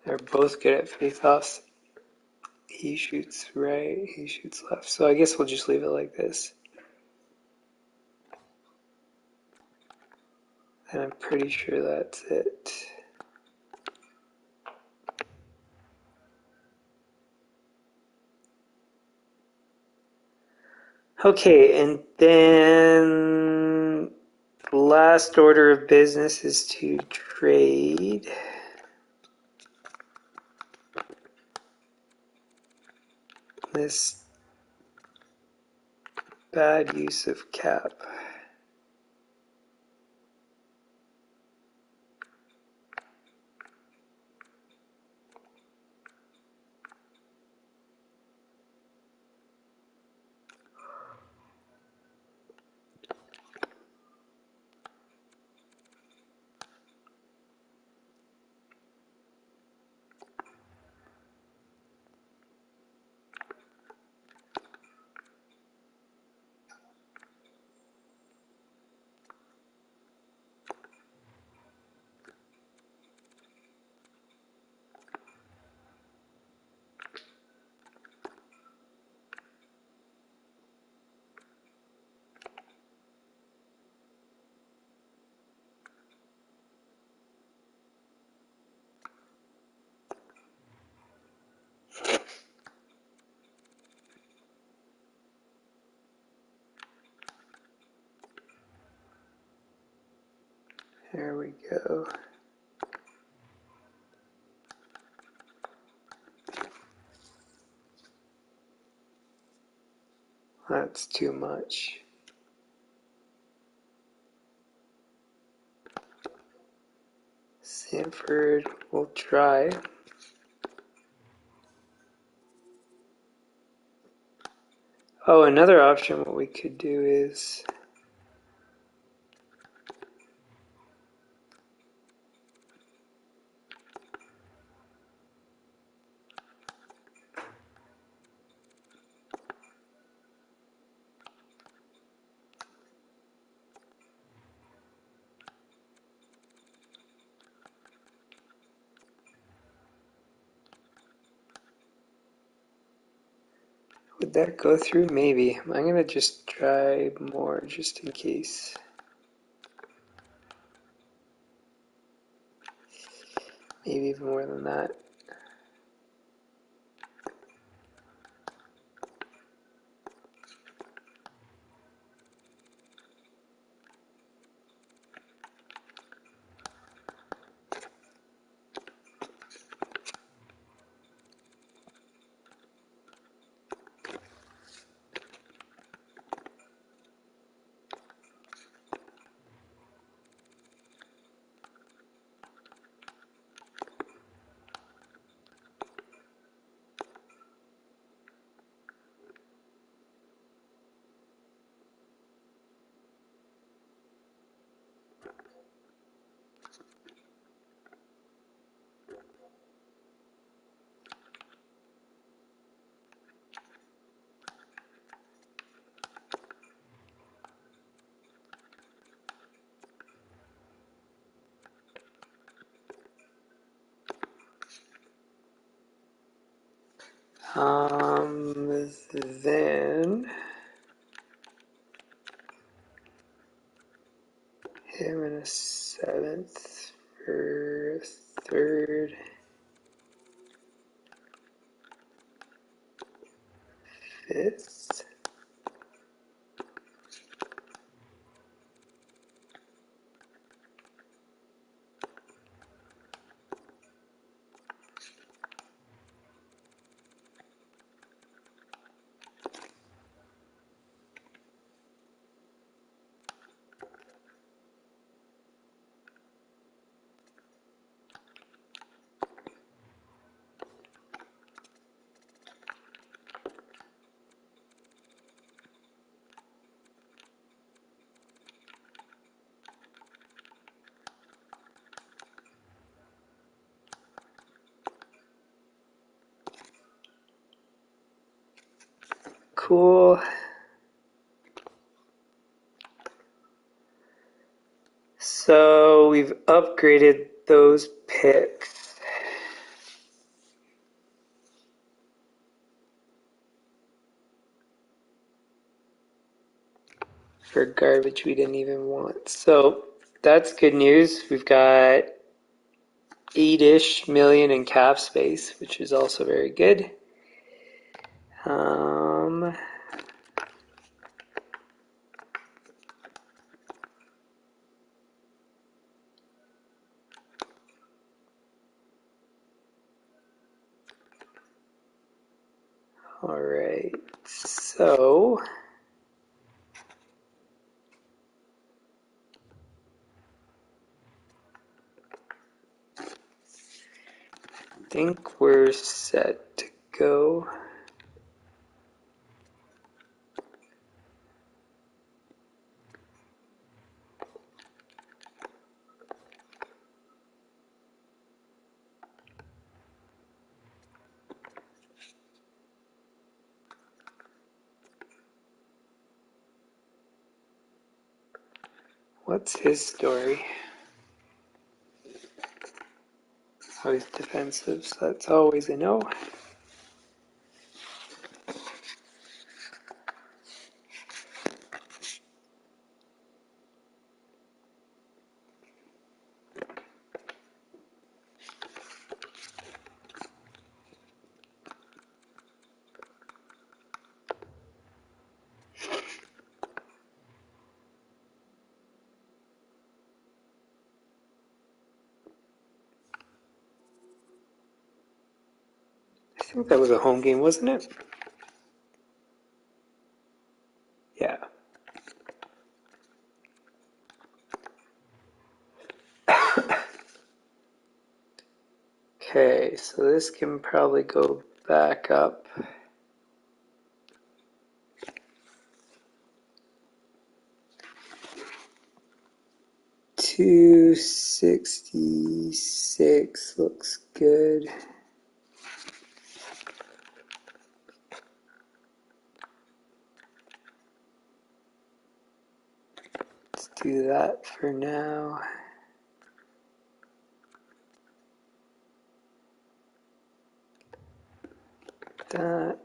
They're both good at face-offs. He shoots right, he shoots left. So I guess we'll just leave it like this. And I'm pretty sure that's it. Okay, and then the last order of business is to trade this bad use of cap. There we go. That's too much. Sanford will try. Oh, another option what we could do is would that go through? Maybe. I'm gonna just try more just in case. Maybe even more than that. Then him in a seventh for a third, fifth. Cool. So we've upgraded those picks. for garbage we didn't even want. So that's good news. We've got 8-ish million in cap space, which is also very good. All right, so I think we're set to go. What's his story? Oh, he's defensive, so that's always a no. I think that was a home game, wasn't it? Yeah. Okay, so this can probably go back up. $266 looks good. Let's do that for now. That.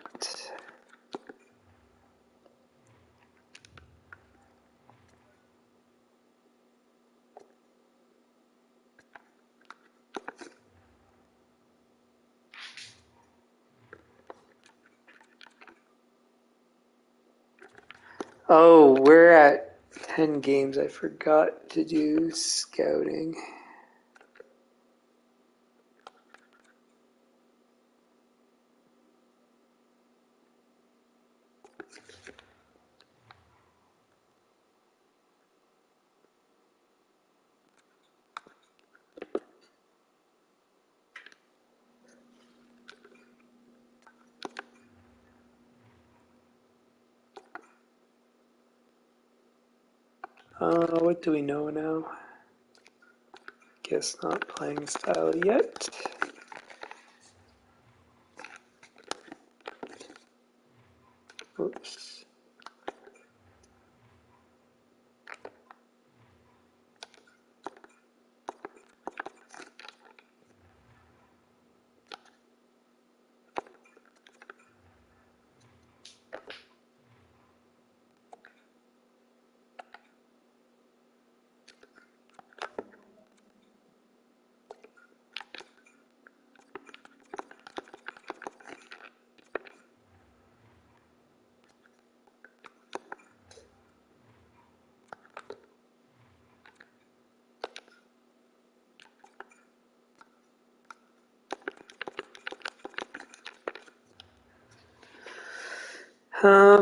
Oh, we're at 10 games. I forgot to do scouting. What do we know now? Guess not playing style yet. Oops.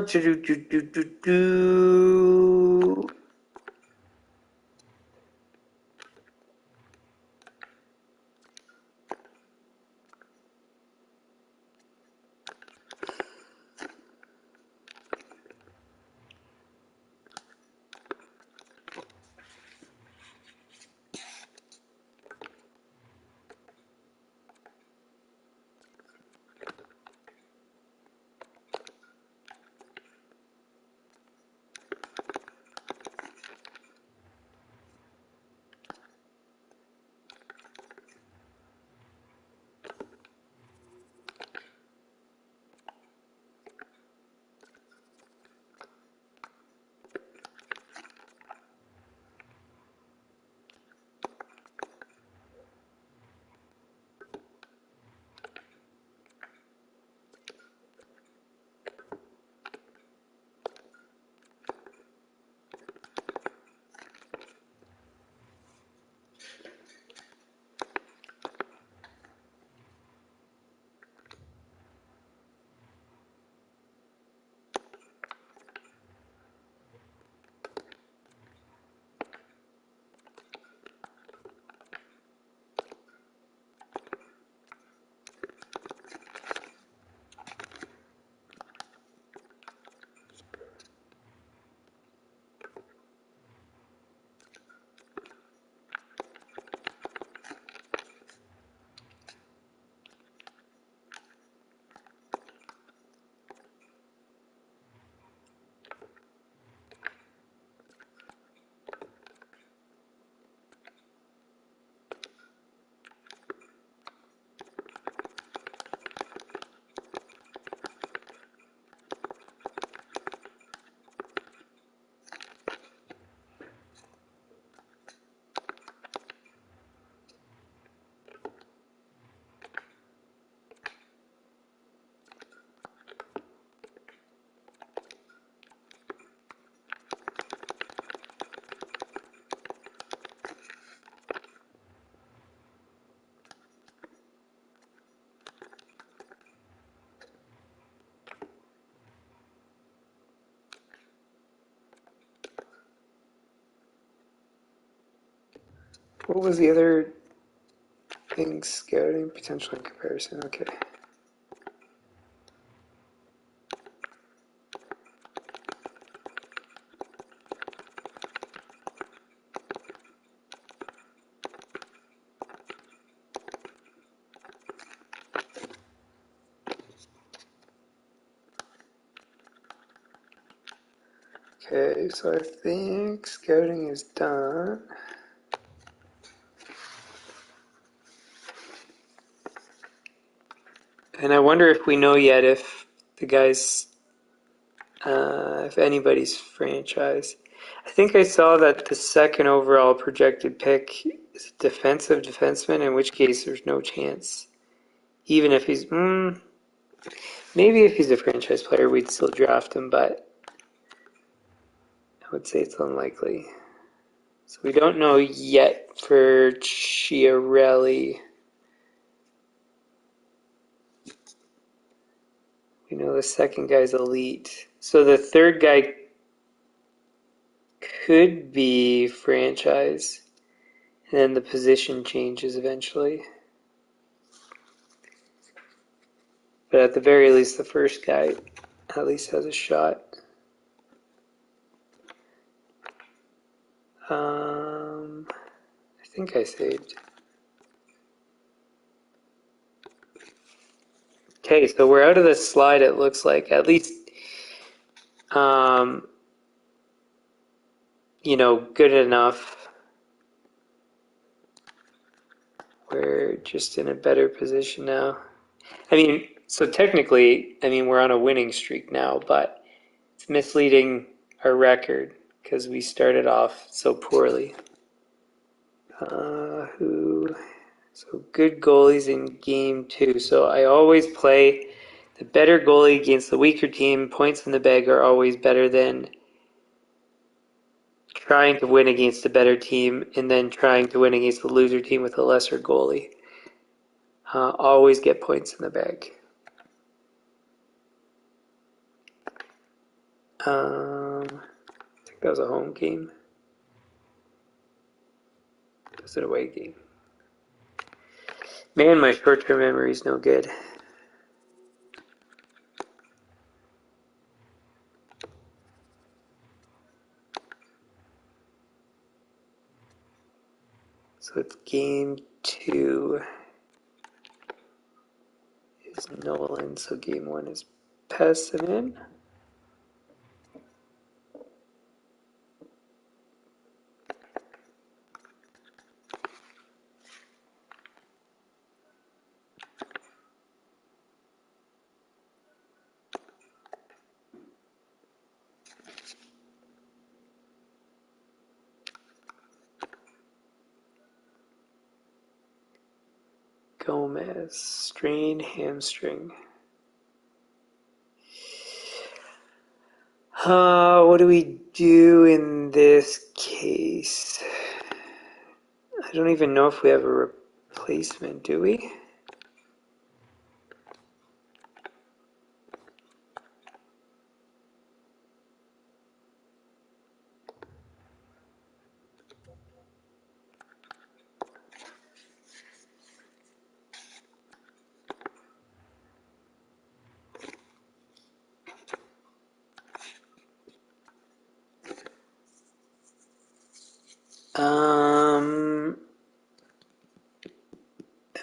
Do, do, do, do, do. What was the other thing? Scouting, potential, and comparison. Okay. Okay, so I think scouting is done. And I wonder if we know yet if the guys, if anybody's franchise. I think I saw that the second overall projected pick is a defensive defenseman, in which case there's no chance. Even if he's, maybe if he's a franchise player, we'd still draft him, but I would say it's unlikely. So we don't know yet for Chiarelli. We know the second guy's elite. So the third guy could be franchise, and then the position changes eventually. But at the very least, the first guy at least has a shot. I think I saved. Okay, so we're out of this slide, it looks like. At least, good enough. We're just in a better position now. So technically, we're on a winning streak now, but it's misleading our record because we started off so poorly. So good goalies in game 2. So I always play the better goalie against the weaker team. Points in the bag are always better than trying to win against a better team and then trying to win against the loser team with a lesser goalie. Always get points in the bag. I think that was a home game. It was an away game. Man, my short-term memory is no good. So it's game 2 is Nolan, so game 1 is Pepin. Gomez, strained hamstring. What do we do in this case? I don't even know if we have a replacement, do we?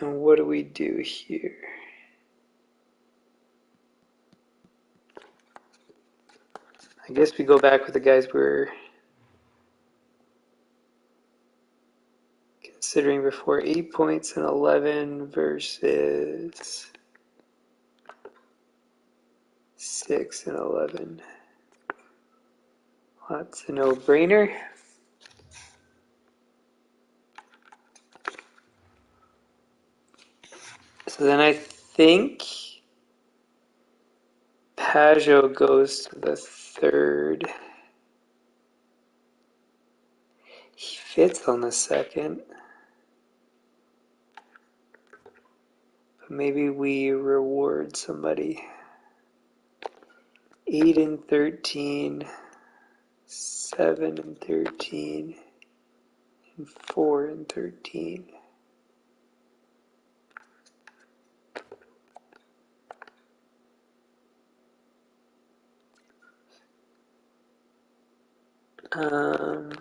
And what do we do here? I guess we go back with the guys we're considering before. 8 points and 11 versus 6 and 11. That's a no-brainer. So then I think Pajot goes to the third. He fits on the second. But maybe we reward somebody. 8 and 13, 7 and 13, and 4 and 13. Um,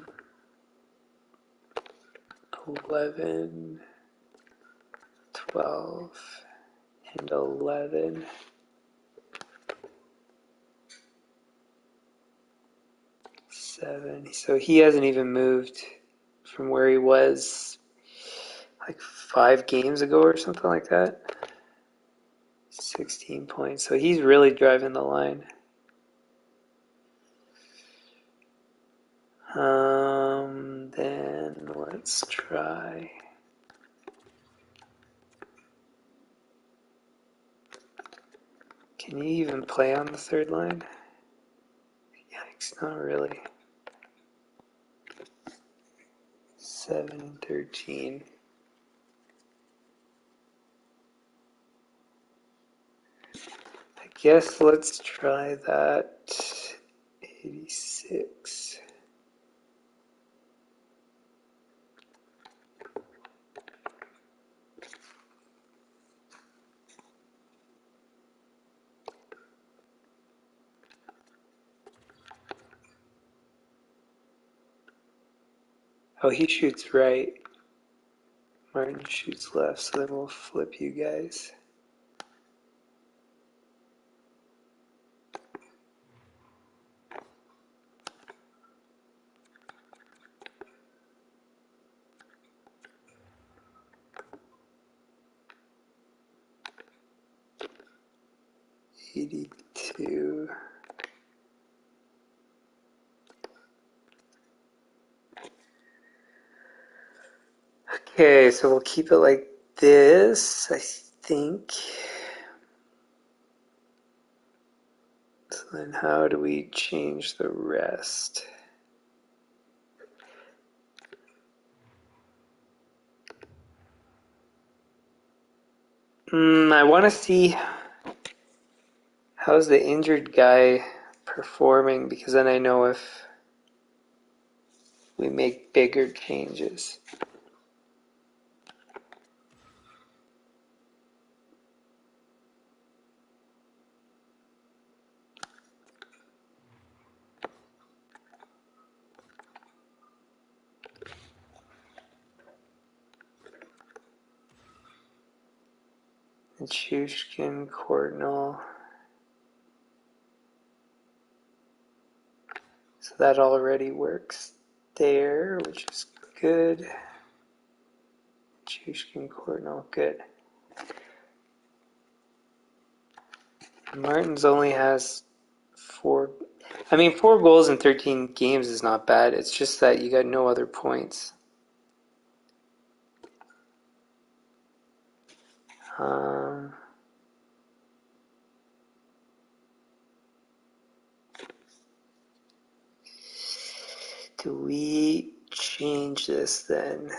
11, 12, and 11. 7. So he hasn't even moved from where he was like 5 games ago or something like that. 16 points. So he's really driving the line. Then let's try. Can you even play on the third line? Yikes, not really. 7 and 13. I guess let's try that. 86. Oh, he shoots right. Martin shoots left, so then we'll flip you guys. $82. Okay, so we'll keep it like this, I think. So then how do we change the rest? I want to see how's the injured guy performing, because then I know if we make bigger changes. Chushkin, Courtnall. So that already works there, which is good. Chushkin, Courtnall, good. Martins only has 4. I mean, 4 goals in 13 games is not bad. It's just that you got no other points. Do we change this then?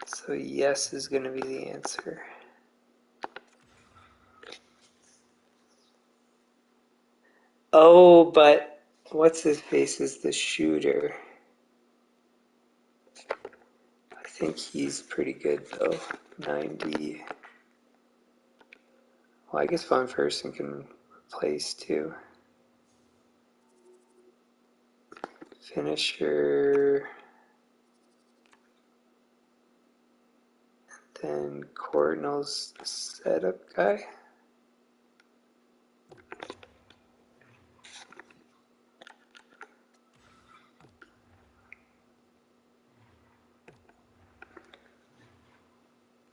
So yes is going to be the answer. Oh, but what's his face is the shooter. I think he's pretty good though. 90. Well, I guess Von Fersen can replace too. Finisher. Then Courtnall's setup guy.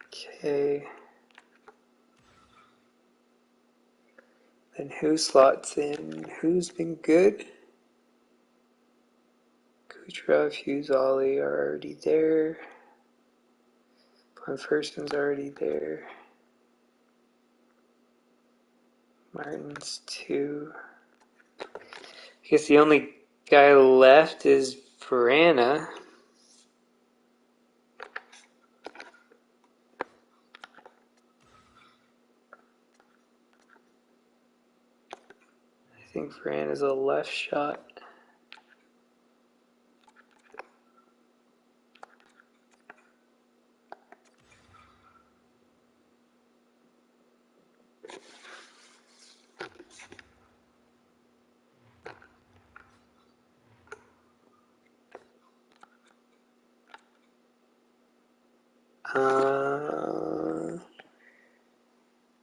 Okay. Then who slots in? Who's been good? Kucherov, Hughes, Ollie are already there. Von Fersen's already there. Martin's 2. I guess the only guy left is Verana. think Fran is a left shot.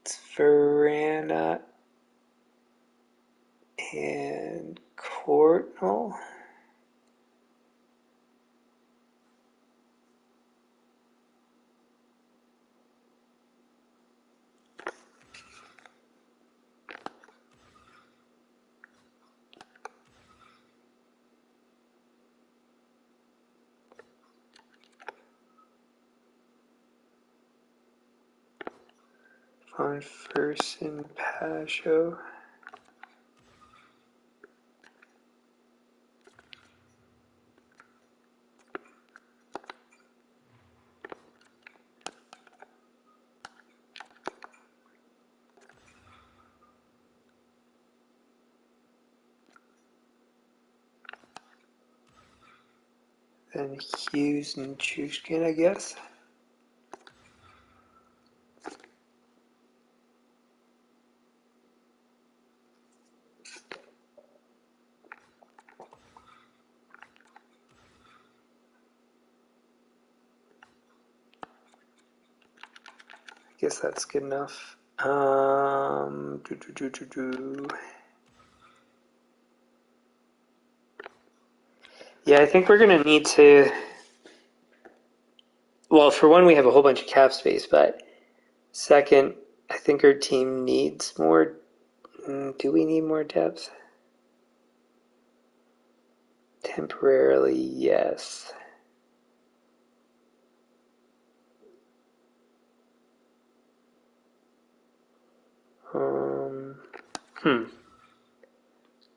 It's Verana and Courtnall. On first and Pasho. Then Hughes and Chushkin, I guess. I guess that's good enough. Yeah, I think we're going to need to... Well, for one, we have a whole bunch of cap space, but second, I think our team needs more... Do we need more depth? Temporarily, yes.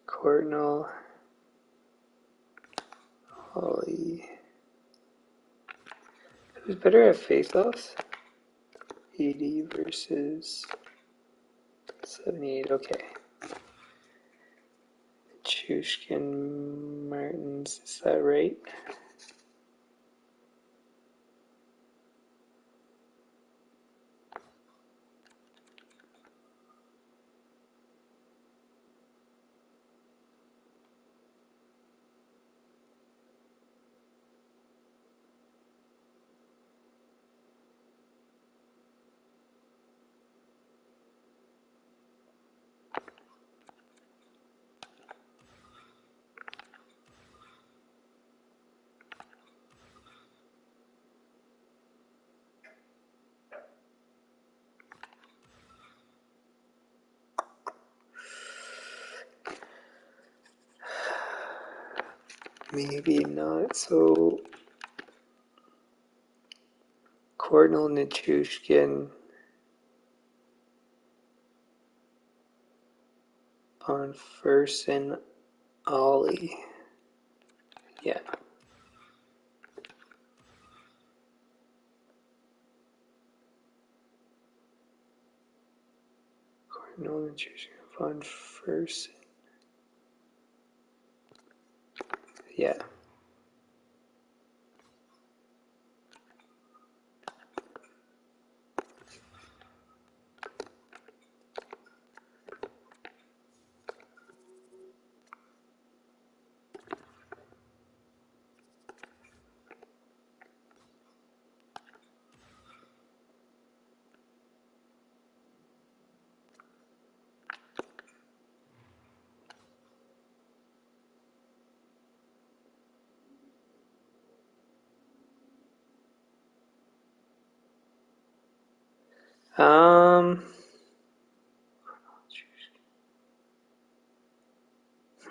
Courtnall, Holly. Who's better at face-offs? 80 versus 78. Okay. Chushkin, Martins. Is that right? Maybe not. So Courtnall, Nichushkin on first and Ollie. Yeah. Courtnall, Nichushkin on first. Yeah.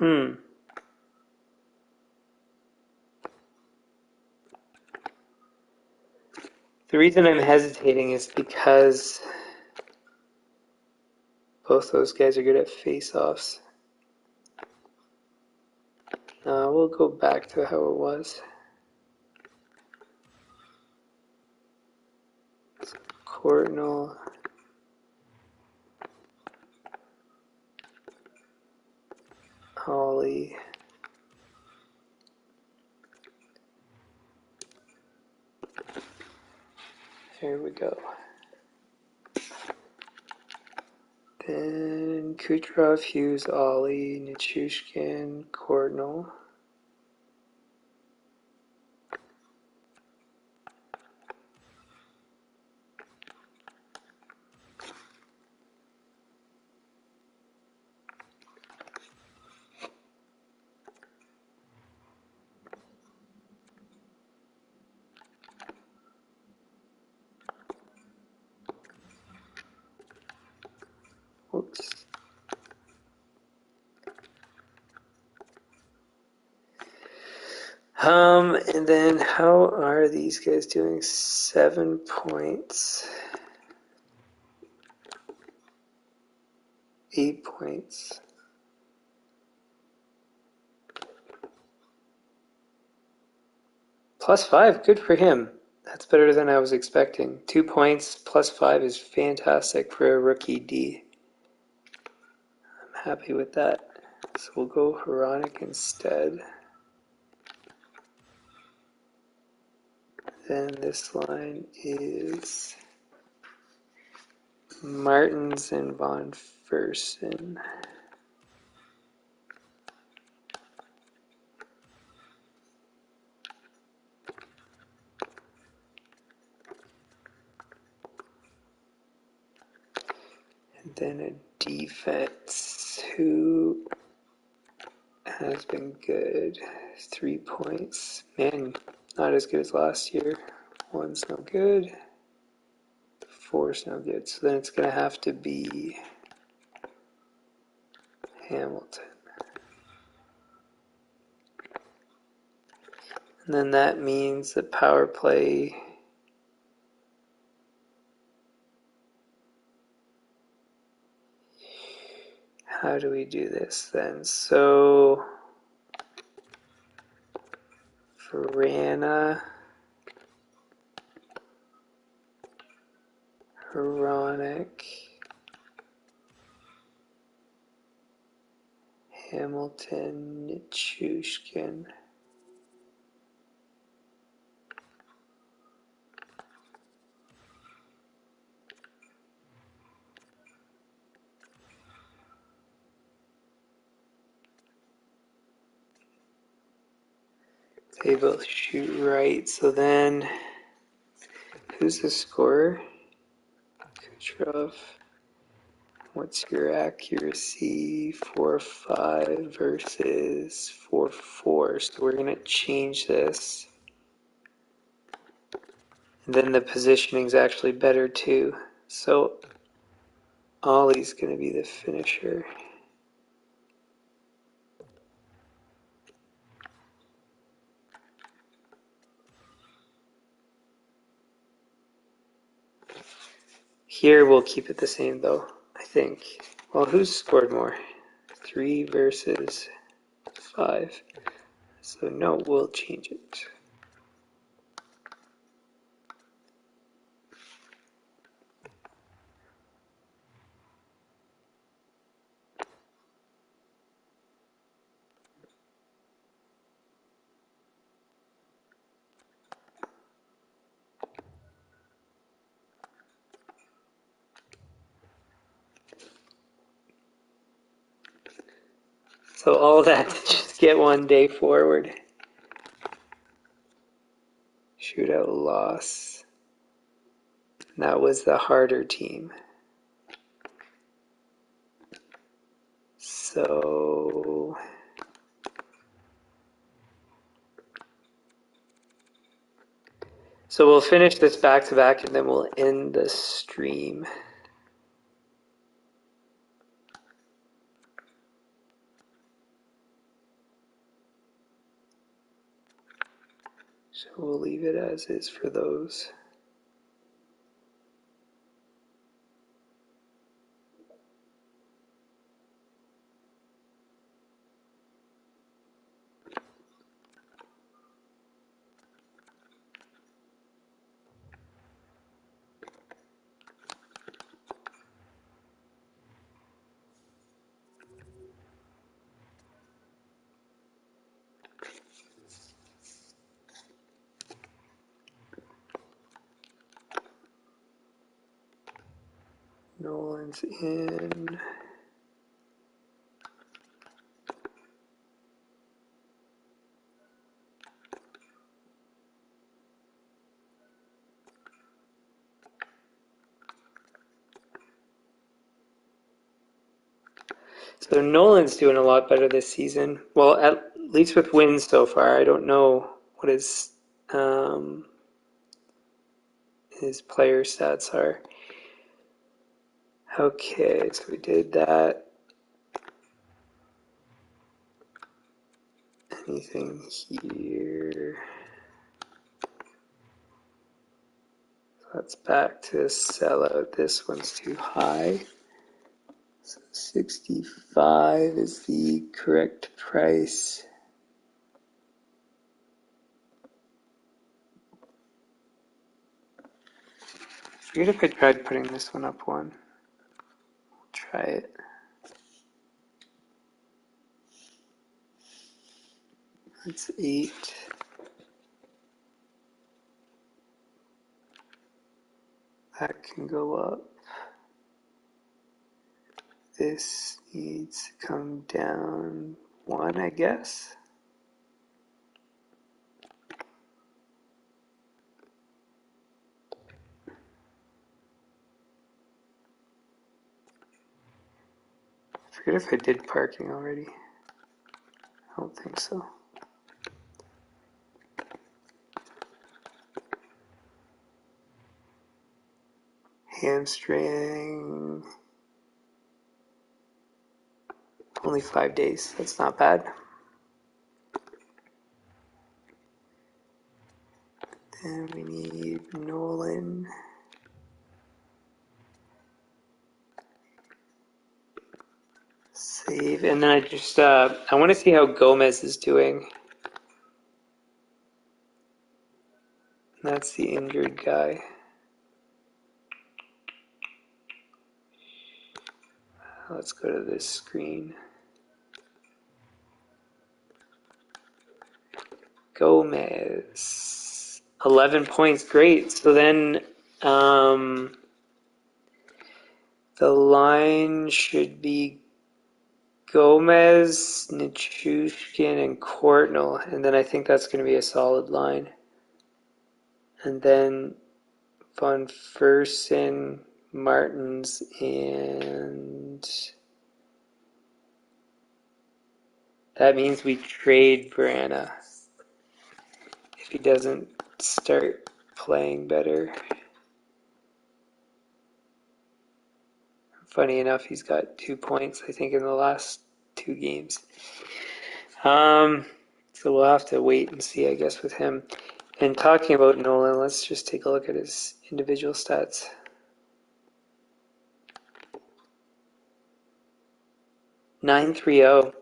Hmm. The reason I'm hesitating is because both those guys are good at face-offs. We'll go back to how it was. Courtnall. Holly. There we go. Then Kucherov, Hughes, Ollie, Nichushkin, Cordnell. Whoops. And then how are these guys doing? 7 points. 8 points. +5, good for him. That's better than I was expecting. 2 points, +5 is fantastic for a rookie D. I'm happy with that. So we'll go Hronik instead. Then this line is Martins and Von Fersen. And then a defense who has been good. 3 points. Man, not as good as last year. 1's no good. 4's no good. So then it's going to have to be Hamilton. And then that means the power play how do we do this then? So Verana, Hronik, Hamilton, Nichushkin. They both shoot right. So then, who's the scorer? Kucherov. What's your accuracy? 4.5 versus 4.4. So we're going to change this. And then the positioning is actually better too. So Ollie's going to be the finisher. Here we'll keep it the same though, I think. Well, who's scored more? 3 versus 5. So no, we'll change it. So all that to just get 1 day forward. Shootout loss. That was the harder team. So we'll finish this back to back and then we'll end the stream. So we'll leave it as is for those. Nolan's in. So Nolan's doing a lot better this season. Well, at least with wins so far. I don't know what his player stats are. Okay, so we did that. Anything here? That's back to sellout. This one's too high. So 65 is the correct price. I forget if I tried putting this one up one. Try it. That's 8. That can go up. This needs to come down 1, I guess. I forget if I did parking already. I don't think so. Hamstring. Only 5 days. That's not bad. Then we need Nolan. Save. And then I want to see how Gomez is doing. That's the injured guy. Let's go to this screen. Gomez. 11 points, great. So then the line should be Gomez, Nichushkin, and Courtnall. And then I think that's going to be a solid line. And then Von Fersen, Martins, and that means we trade Brana if he doesn't start playing better. Funny enough, he's got 2 points, I think, in the last 2 games. So we'll have to wait and see, I guess, with him. And talking about Nolan, let's just take a look at his individual stats. .930.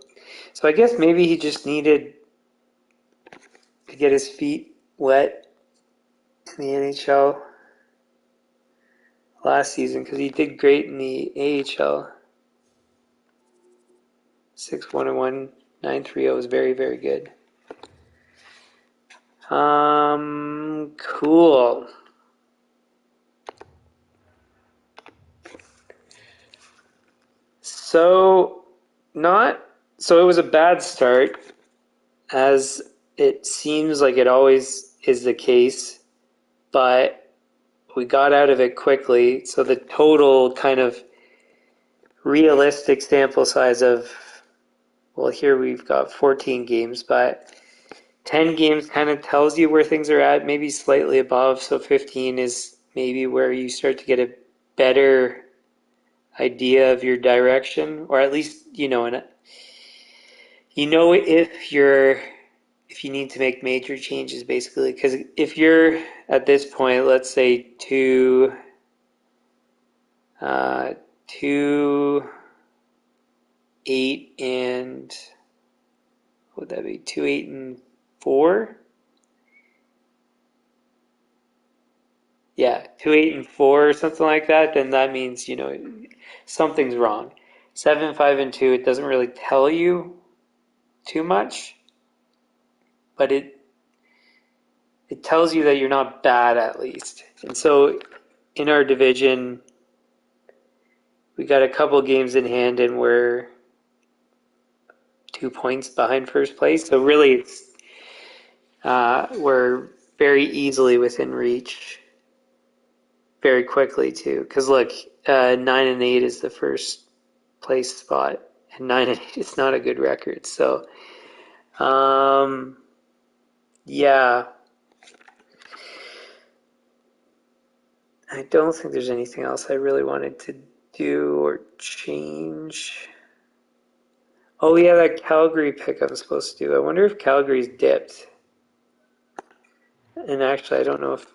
So I guess maybe he just needed to get his feet wet in the NHL last season because he did great in the AHL. 6-1-1, 930 is very, very good. Cool. So it was a bad start, as it seems like it always is the case, but we got out of it quickly. So the total kind of realistic sample size of, well, here we've got 14 games, but 10 games kind of tells you where things are at, maybe slightly above. So 15 is maybe where you start to get a better idea of your direction, or at least if you need to make major changes, basically. Because if you're at this point, let's say 2 8 and what would that be? 2 8 and 4. Yeah, 2 8 and 4 or something like that. Then that means something's wrong. 7 5 and 2. It doesn't really tell you too much, but it tells you that you're not bad, at least. And so in our division, we got a couple games in hand and we're 2 points behind first place. So really, we're very easily within reach, very quickly too. Because look, 9-8 is the first place spot, and 9-8 is not a good record. So, yeah, I don't think there's anything else I really wanted to do or change. Oh yeah, that Calgary pick I'm supposed to do. I wonder if Calgary's dipped. And actually, I don't know if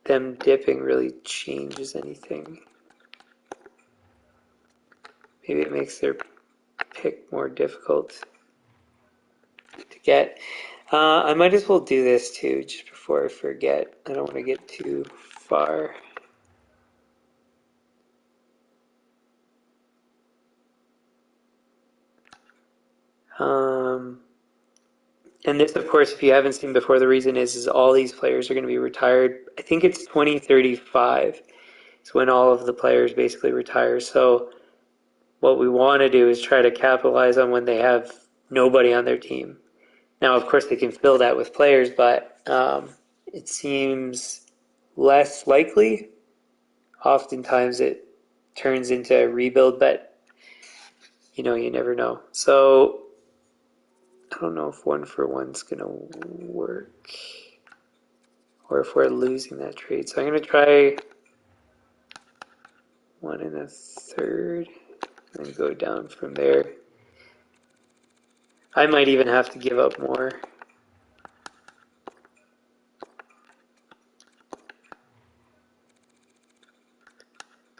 them dipping really changes anything. Maybe it makes their pick more difficult to get. I might as well do this too, just before I forget. I don't want to get too far. And this, of course, if you haven't seen before, the reason is all these players are going to be retired. I think it's 2035 is when all of the players basically retire. So what we want to do is try to capitalize on when they have nobody on their team. Now, of course, they can fill that with players, but it seems less likely. Oftentimes it turns into a rebuild, but you never know. So I don't know if 1-for-1's going to work or if we're losing that trade. So I'm going to try 1 1/3 and then go down from there. I might even have to give up more.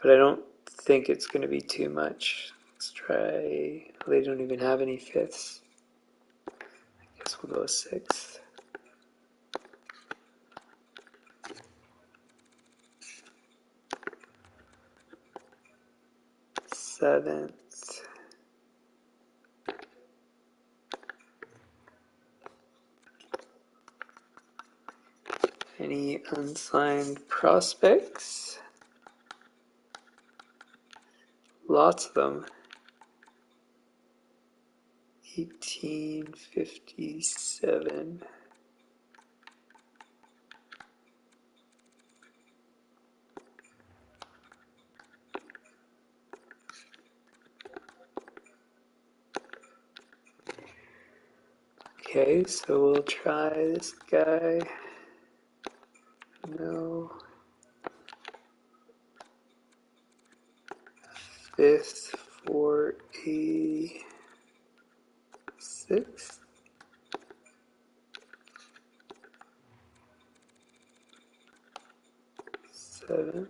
But I don't think it's going to be too much. Let's try. They don't even have any fifths. I guess we'll go 6th. 7th. Any unsigned prospects? Lots of them. 1857. Okay, so we'll try this guy. No. 5th for a 6th. 7th.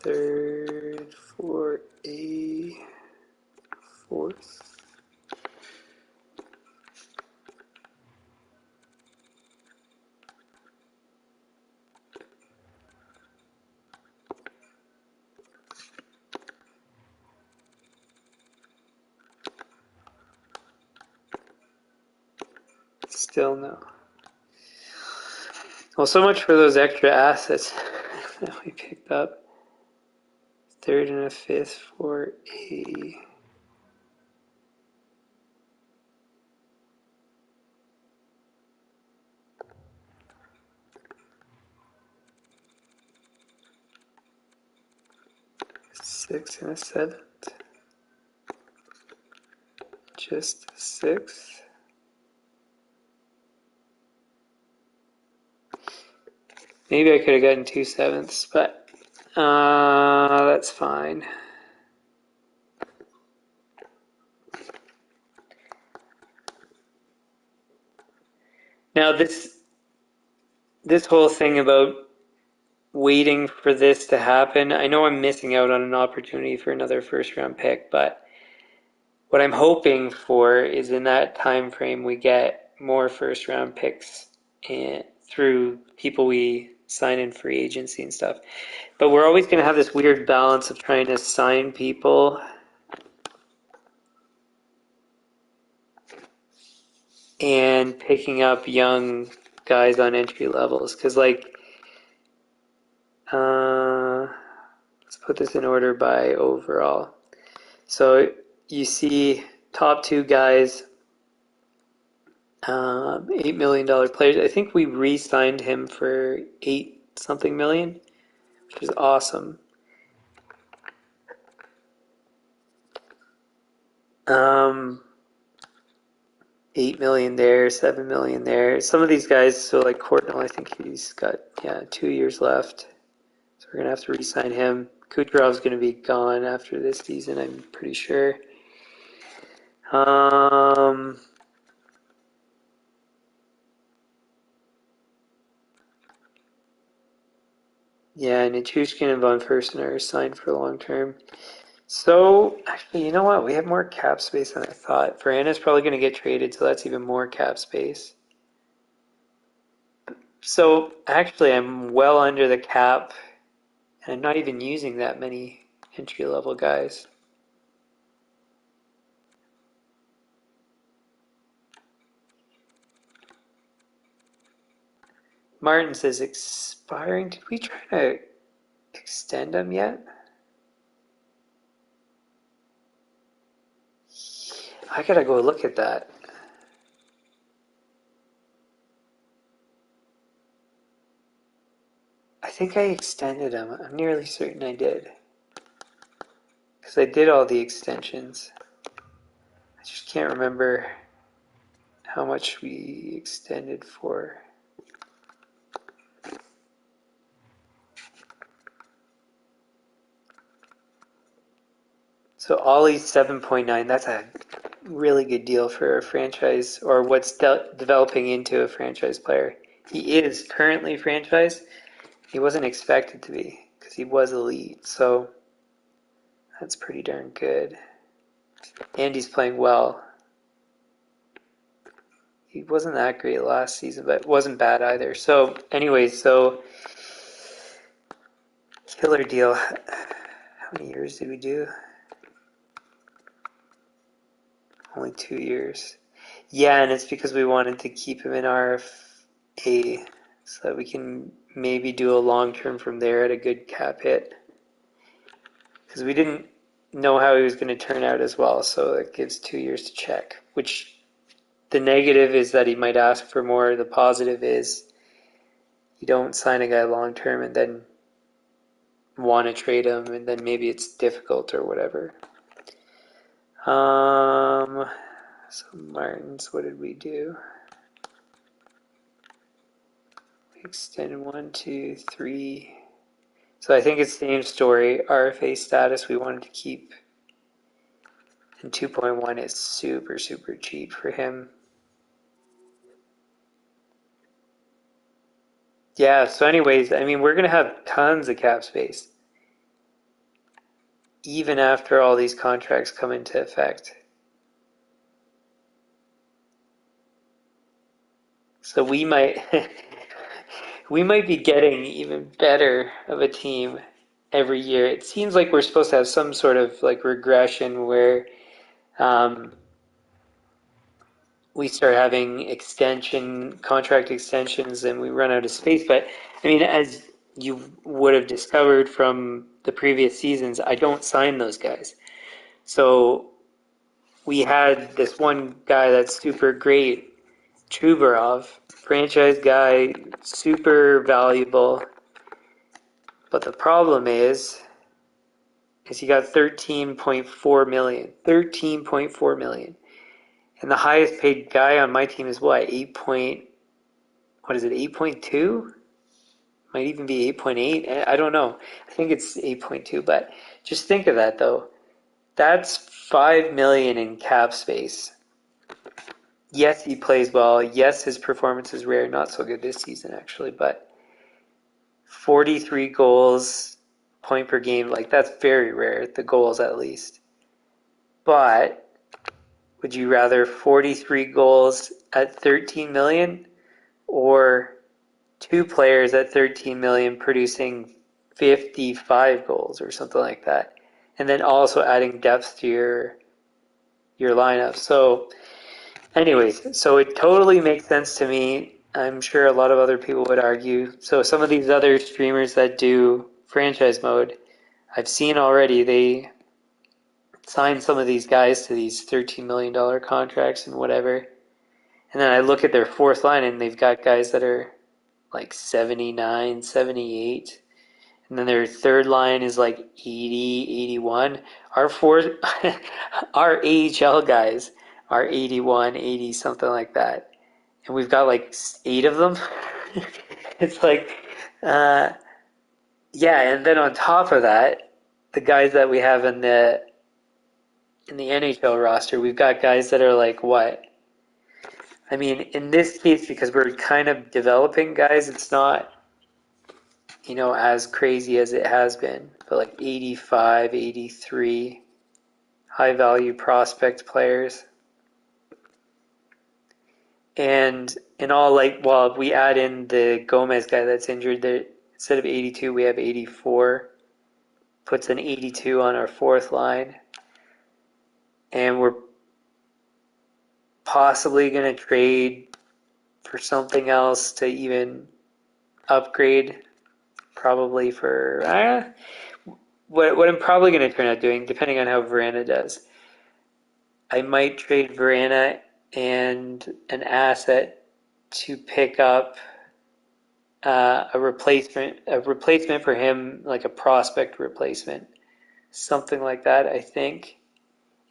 3rd for a 4th. Still no. Well, so much for those extra assets that we picked up. 3rd and a 5th for a... Sixth and a 7th. Just a 6th. Maybe I could have gotten 2 7ths, but that's fine. Now this whole thing about waiting for this to happen, I know I'm missing out on an opportunity for another first round pick, but what I'm hoping for is in that time frame we get more first round picks through people we sign in free agency and stuff. But we're always going to have this weird balance of trying to sign people and picking up young guys on entry levels, because like, let's put this in order by overall. So you see top two guys, $8 million players. I think we re-signed him for 8-something million, which is awesome. Um, 8 million there, 7 million there. Some of these guys, so like Courtnall, I think he's got 2 years left. So we're gonna have to re-sign him. Kucherov's gonna be gone after this season, I'm pretty sure. Yeah, Nichushkin and Von Fursten are signed for long term. So, actually, you know what? We have more cap space than I thought. Verana's probably going to get traded, so that's even more cap space. So, actually, I'm well under the cap, and I'm not even using that many entry-level guys. Martins is expiring. Did we try to extend him yet? I gotta go look at that. I think I extended him. I'm nearly certain I did. Because I did all the extensions. I just can't remember how much we extended for. So Ollie's 7.9, that's a really good deal for a franchise, or what's developing into a franchise player. He is currently franchise. He wasn't expected to be because he was elite, so that's pretty darn good. And he's playing well. He wasn't that great last season, but wasn't bad either. So anyways, so killer deal. How many years did we do? Only 2 years. Yeah, and it's because we wanted to keep him in RFA so that we can maybe do a long term from there at a good cap hit. Because we didn't know how he was going to turn out as well, so it gives 2 years to check. Which the negative is that he might ask for more. The positive is you don't sign a guy long term and then want to trade him, and then maybe it's difficult or whatever. So Martins, what did we do? We extended 1, 2, 3. So I think it's the same story. RFA status we wanted to keep. And 2.1 is super, super cheap for him. Yeah, so anyways, I mean, we're going to have tons of cap space. Even after all these contracts come into effect. So we might we might be getting even better of a team every year. It seems like we're supposed to have some sort of like regression where we start having contract extensions, and we run out of space. But I mean, as you would have discovered from the previous seasons, I don't sign those guys. So we had this one guy that's super great, Chubarov, franchise guy, super valuable. But the problem is he got 13.4 million. 13.4 million. And the highest paid guy on my team is what? 8.2? Might even be 8.8. I don't know. I think it's 8.2, but just think of that though. That's 5 million in cap space. Yes, he plays well. Yes, his performance is rare. Not so good this season actually, but 43 goals, point per game, like that's very rare, the goals at least. But would you rather 43 goals at 13 million or two players at 13 million producing 55 goals or something like that? And then also adding depth to your lineup. So anyways, so it totally makes sense to me I'm sure a lot of other people would argue. So some of these other streamers that do franchise mode, I've seen already they sign some of these guys to these $13 million contracts and whatever. And then I look at their fourth line and they've got guys that are like 79, 78. And then their third line is like 80, 81. Our fourth, our AHL guys are 81, 80, something like that. And we've got like 8 of them. It's like, uh, yeah. And then on top of that, the guys that we have in the NHL roster, we've got guys that are like what? I mean, in this case, because we're kind of developing guys, it's not, as crazy as it has been, but like 85, 83 high value prospect players. And in all, like, well, we add in the Gomez guy that's injured, there, instead of 82, we have 84. Puts an 82 on our fourth line. And we're possibly going to trade for something else to even upgrade, probably for what I'm probably going to turn out doing, depending on how Verana does. I might trade Verana and an asset to pick up a replacement for him, like a prospect replacement, something like that, I think.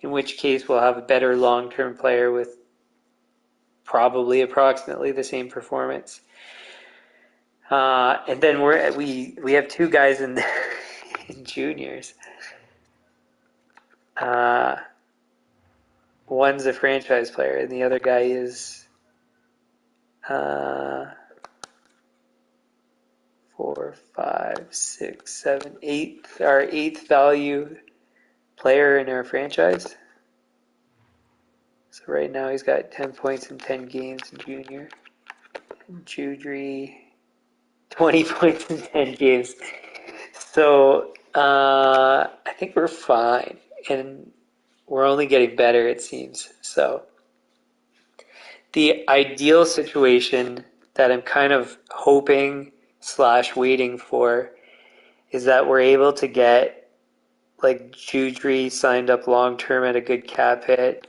In which case we'll have a better long-term player with probably approximately the same performance. And then we have 2 guys in juniors. One's a franchise player, and the other guy is 4, 5, 6, 7, 8. Our 8th value player in our franchise. So right now he's got 10 points in 10 games in junior. And Judry, 20 points in 10 games. So I think we're fine. And we're only getting better, it seems. So the ideal situation that I'm kind of hoping / waiting for is that we're able to get like Judry signed up long term at a good cap hit,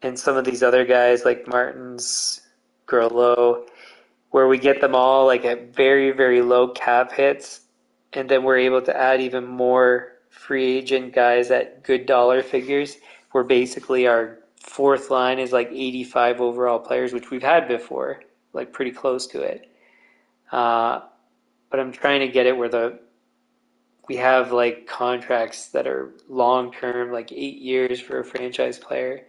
and some of these other guys like Martins, Gurlow, where we get them all like at very, very low cap hits, and then we're able to add even more free agent guys at good dollar figures, where basically our fourth line is like 85 overall players, which we've had before, like pretty close to it. But I'm trying to get it where we have like contracts that are long term, like 8 years for a franchise player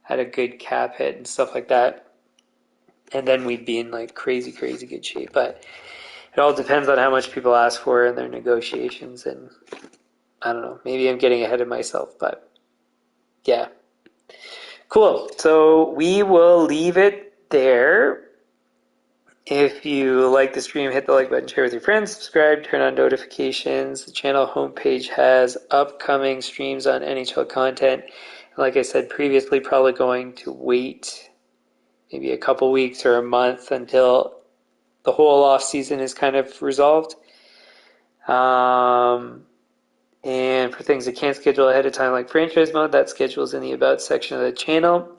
at a good cap hit and stuff like that. And then we'd be in like crazy, crazy good shape. But it all depends on how much people ask for in their negotiations. And I don't know, maybe I'm getting ahead of myself, but yeah. Cool. So we will leave it there. If you like the stream, hit the like button, share with your friends, subscribe, turn on notifications. The channel homepage has upcoming streams on NHL content. Like I said previously, probably going to wait maybe a couple weeks or a month until the whole off season is kind of resolved. And for things I can't schedule ahead of time, like franchise mode, that schedule's in the About section of the channel.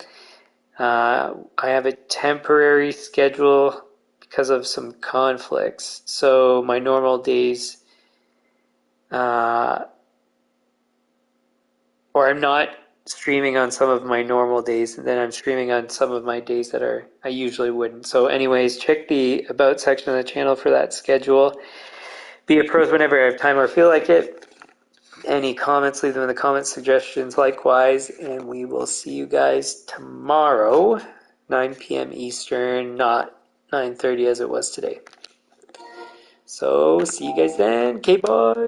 I have a temporary schedule because of some conflicts. So my normal days, or I'm not streaming on some of my normal days, and then I'm streaming on some of my days that I usually wouldn't. So anyways, check the About section of the channel for that schedule. Be a pros whenever I have time or feel like it. Any comments, leave them in the comments, suggestions likewise, and we will see you guys tomorrow, 9 p.m. Eastern, not 9:30 as it was today. So see you guys then. Okay, bye.